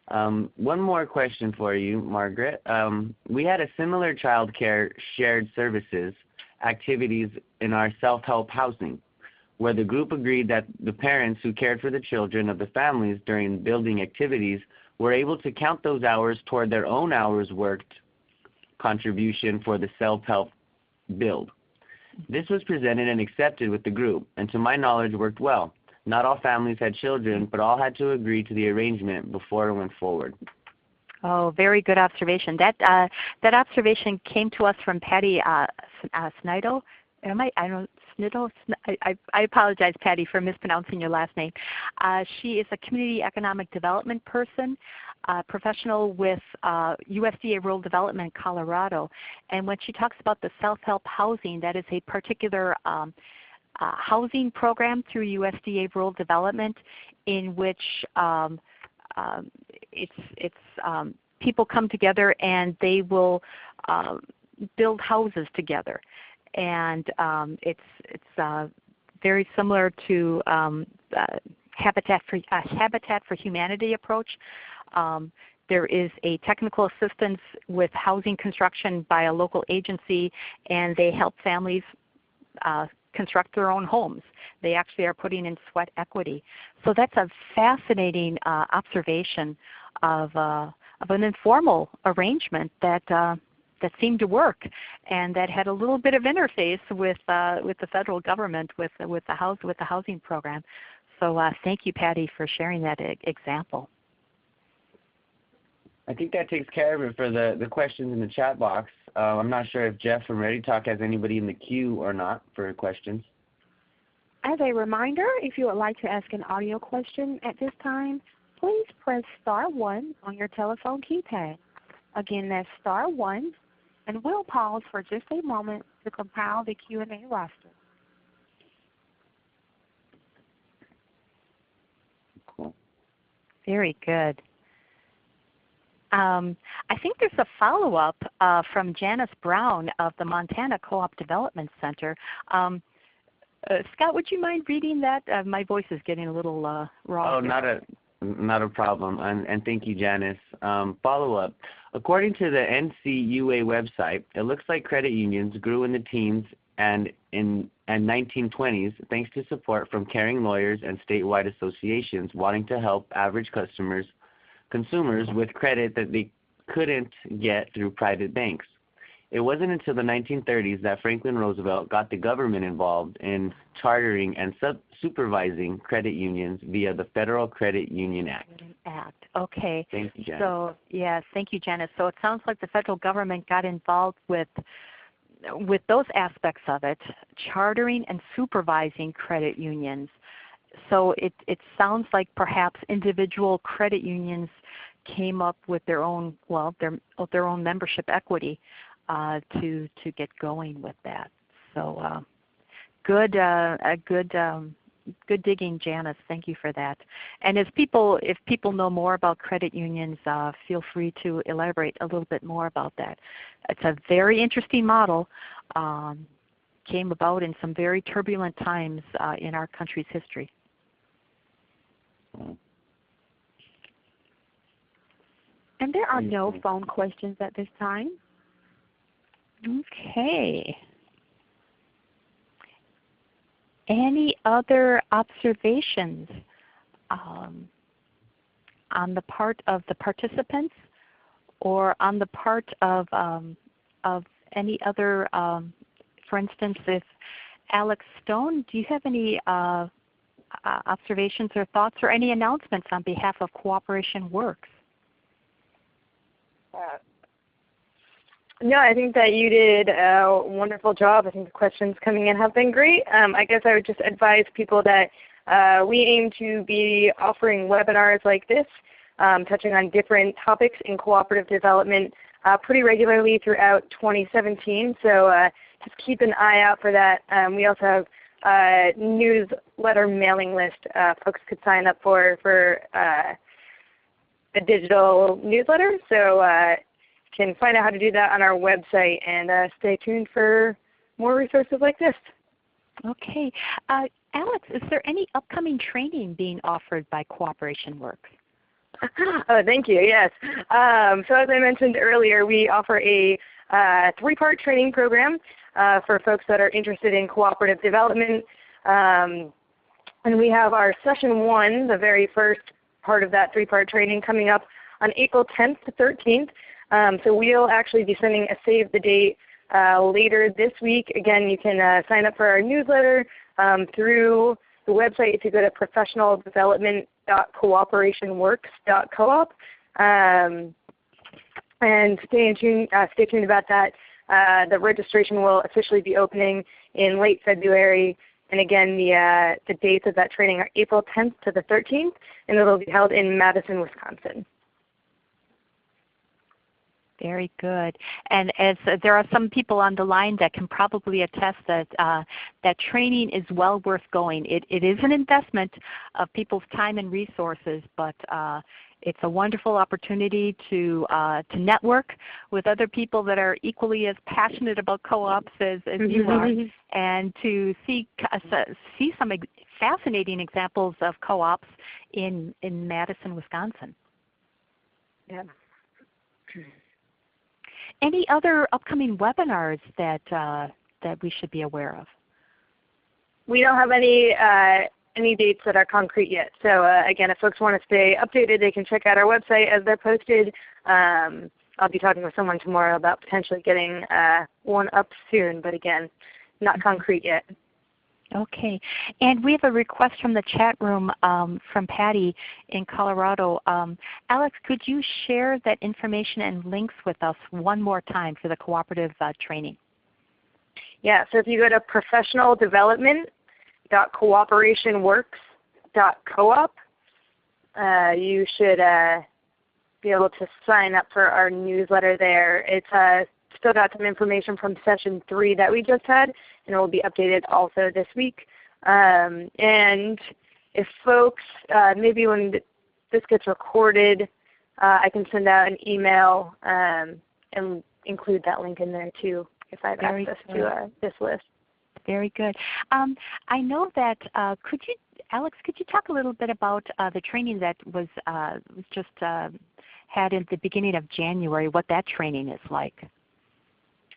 One more question for you, Margaret. We had a similar child care shared services activities in our SelfHelp Housing, where the group agreed that the parents who cared for the children of the families during building activities were able to count those hours toward their own hours worked contribution for the self-help build. This was presented and accepted with the group, and to my knowledge worked well. Not all families had children, but all had to agree to the arrangement before it went forward. Oh, very good observation. That observation came to us from Patty Snido. I apologize, Patty, for mispronouncing your last name. She is a community economic development person professional with USDA Rural Development Colorado. And when she talks about the self-help housing, that is a particular housing program through USDA Rural Development in which people come together and they will build houses together. And it's very similar to Habitat for Humanity approach. There is a technical assistance with housing construction by a local agency, and they help families construct their own homes. They actually are putting in sweat equity. So that's a fascinating observation of an informal arrangement that seemed to work, and that had a little bit of interface with the federal government with the housing program. So thank you, Patty, for sharing that example. I think that takes care of it for the questions in the chat box. I'm not sure if Jeff from Ready Talk has anybody in the queue or not for questions. As a reminder, if you would like to ask an audio question at this time, please press *1 on your telephone keypad. Again, that's *1, and we'll pause for just a moment to compile the Q&A roster. Cool. Very good. I think there's a follow-up from Janice Brown of the Montana Co-op Development Center. Scott, would you mind reading that? My voice is getting a little raw. Oh, not a problem. And thank you, Janice. Follow-up. According to the NCUA website, it looks like credit unions grew in the teens and 1920s thanks to support from caring lawyers and statewide associations wanting to help average consumers with credit that they couldn't get through private banks. It wasn't until the 1930s that Franklin Roosevelt got the government involved in chartering and supervising credit unions via the Federal Credit Union Act. Okay. Thank you, Janice. So, yes, thank you, Janice. So it sounds like the federal government got involved with those aspects of it, chartering and supervising credit unions. So it sounds like perhaps individual credit unions came up with their own their own membership equity to get going with that. So good digging, Janice. Thank you for that. And if people know more about credit unions, feel free to elaborate a little bit more about that. It's a very interesting model. Came about in some very turbulent times in our country's history. And there are no phone questions at this time. Okay. Any other observations on the part of the participants, or on the part of any other? For instance, if Alex Stone, do you have any observations or thoughts or any announcements on behalf of Cooperation Works? No, I think that you did a wonderful job. I think the questions coming in have been great. I guess I would just advise people that we aim to be offering webinars like this, touching on different topics in cooperative development pretty regularly throughout 2017. So just keep an eye out for that. We also have a newsletter mailing list folks could sign up for a digital newsletter. So can find out how to do that on our website, and stay tuned for more resources like this. Okay. Alex, is there any upcoming training being offered by Cooperation Works? Oh, thank you. Yes. So as I mentioned earlier, we offer a 3-part training program for folks that are interested in cooperative development. And we have our session 1, the very first part of that 3-part training, coming up on April 10th to 13th. So we'll actually be sending a save the date later this week. Again, you can sign up for our newsletter through the website if you go to professionaldevelopment.cooperationworks.coop. And stay tuned about that. The registration will officially be opening in late February. And again, the dates of that training are April 10th to the 13th, and it will be held in Madison, Wisconsin. Very good. And as there are some people on the line that can probably attest that that training is well worth going. It is an investment of people's time and resources, but it's a wonderful opportunity to network with other people that are equally as passionate about co-ops as you are, and to see some fascinating examples of co-ops in Madison, Wisconsin. Yeah. Any other upcoming webinars that we should be aware of? We don't have any dates that are concrete yet. So again, if folks want to stay updated, they can check out our website as they're posted. I'll be talking with someone tomorrow about potentially getting one up soon, but again, not concrete yet. Okay. And we have a request from the chat room from Patty in Colorado. Alex, could you share that information and links with us one more time for the cooperative training? Yeah, so if you go to professionaldevelopment.cooperationworks.coop, you should be able to sign up for our newsletter there. It's still got some information from session 3 that we just had, and it will be updated also this week. And if folks, maybe when this gets recorded, I can send out an email and include that link in there too if I have access to this list. Very good. I know that, Alex, could you talk a little bit about the training that was just had at the beginning of January, what that training is like?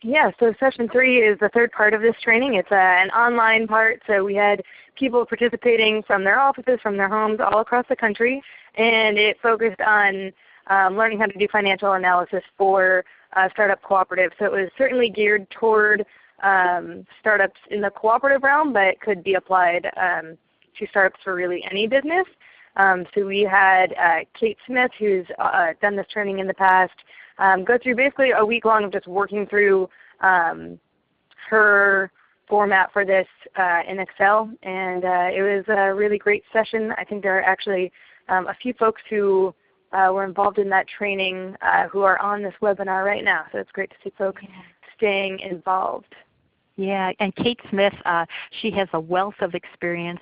Yeah, so session 3 is the third part of this training. It's an online part, so we had people participating from their offices, from their homes, all across the country, and it focused on learning how to do financial analysis for startup cooperatives. So it was certainly geared toward startups in the cooperative realm, but it could be applied to startups for really any business. So we had Kate Smith, who's done this training in the past, go through basically a week long of just working through her format for this in Excel, and it was a really great session. I think there are actually a few folks who were involved in that training who are on this webinar right now, so it's great to see folks staying involved. Yeah, and Kate Smith, she has a wealth of experience.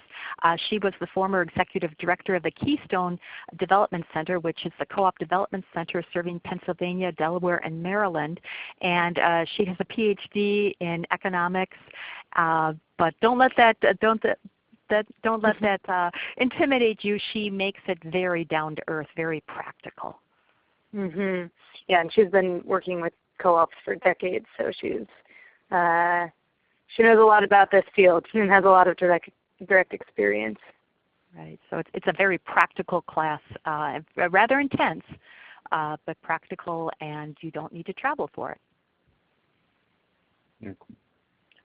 She was the former executive director of the Keystone Development Center, which is the co-op development center serving Pennsylvania, Delaware, and Maryland. And she has a PhD in economics. But don't let that intimidate you. She makes it very down to earth, very practical. Yeah, and she's been working with co-ops for decades, so she's she knows a lot about this field and has a lot of direct experience. Right. So it's a very practical class, rather intense, but practical, and you don't need to travel for it.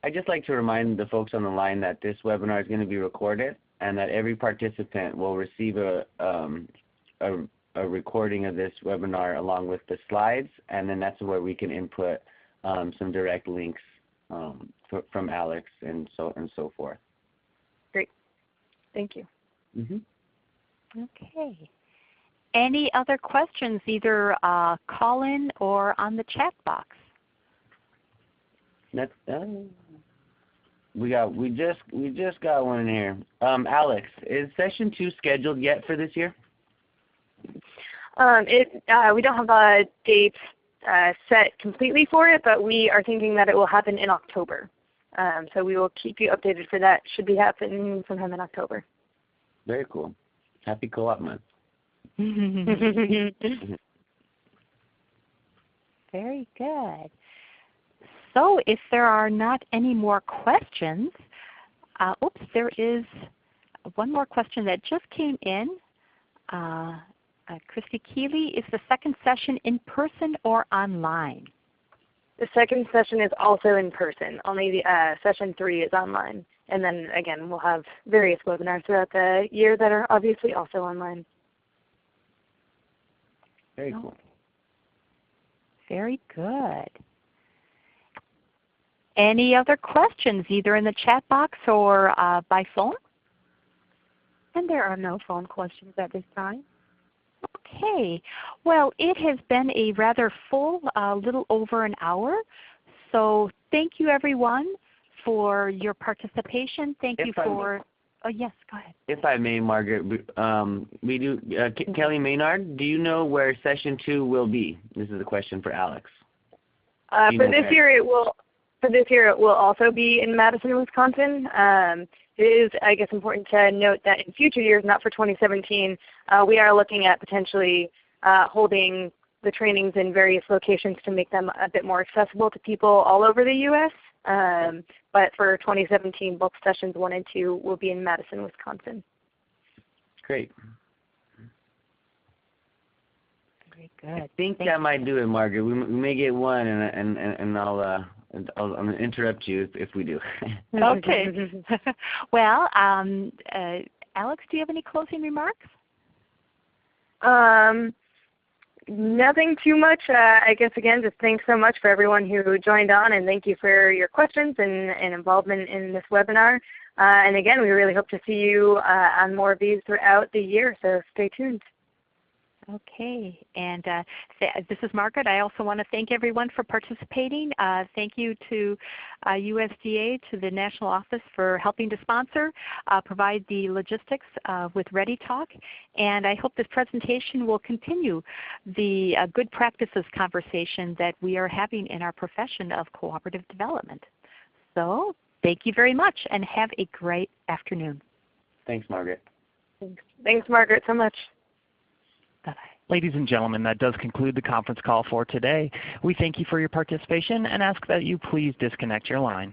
I'd just like to remind the folks on the line that this webinar is going to be recorded, and that every participant will receive a recording of this webinar along with the slides, and then that's where we can input some direct links from Alex and so forth. Great. Thank you. Okay. Any other questions, either call-in or on the chat box? That's we just got one in here. Alex, is session 2 scheduled yet for this year? We don't have a date set completely for it, but we are thinking that it will happen in October. So we will keep you updated for that. Should be happening sometime in October. Very cool. Happy Co-op Month. Very good. So if there are not any more questions, there is one more question that just came in. Christy Keeley, is the second session in person or online? The second session is also in person. Only the session 3 is online. And then again, we'll have various webinars throughout the year that are obviously also online. Very cool. Very good. Any other questions, either in the chat box or by phone? And there are no phone questions at this time. Okay. Well, it has been a rather full, little over an hour. So thank you everyone for your participation. Thank you for, oh yes, go ahead. If I may, Margaret, we do, Kelly Maynard, do you know where session 2 will be? This is a question for Alex. For this year it will also be in Madison, Wisconsin. It is, I guess, important to note that in future years, not for 2017, we are looking at potentially holding the trainings in various locations to make them a bit more accessible to people all over the U.S. But for 2017, both sessions 1 and 2 will be in Madison, Wisconsin. Great. Very good. I think that might do it, Margaret. We may get one, and I'll interrupt you if we do. Okay. Well, Alex, do you have any closing remarks? Nothing too much. I guess again, just thanks so much for everyone who joined on, and thank you for your questions and involvement in this webinar. And again, we really hope to see you on more of these throughout the year, so stay tuned. Okay, and this is Margaret. I also want to thank everyone for participating. Thank you to USDA, to the National Office for helping to sponsor, provide the logistics with ReadyTalk. And I hope this presentation will continue the good practices conversation that we are having in our profession of cooperative development. So thank you very much and have a great afternoon. Thanks, Margaret. Thanks, Margaret, so much. Bye-bye. Ladies and gentlemen, that does conclude the conference call for today. We thank you for your participation and ask that you please disconnect your line.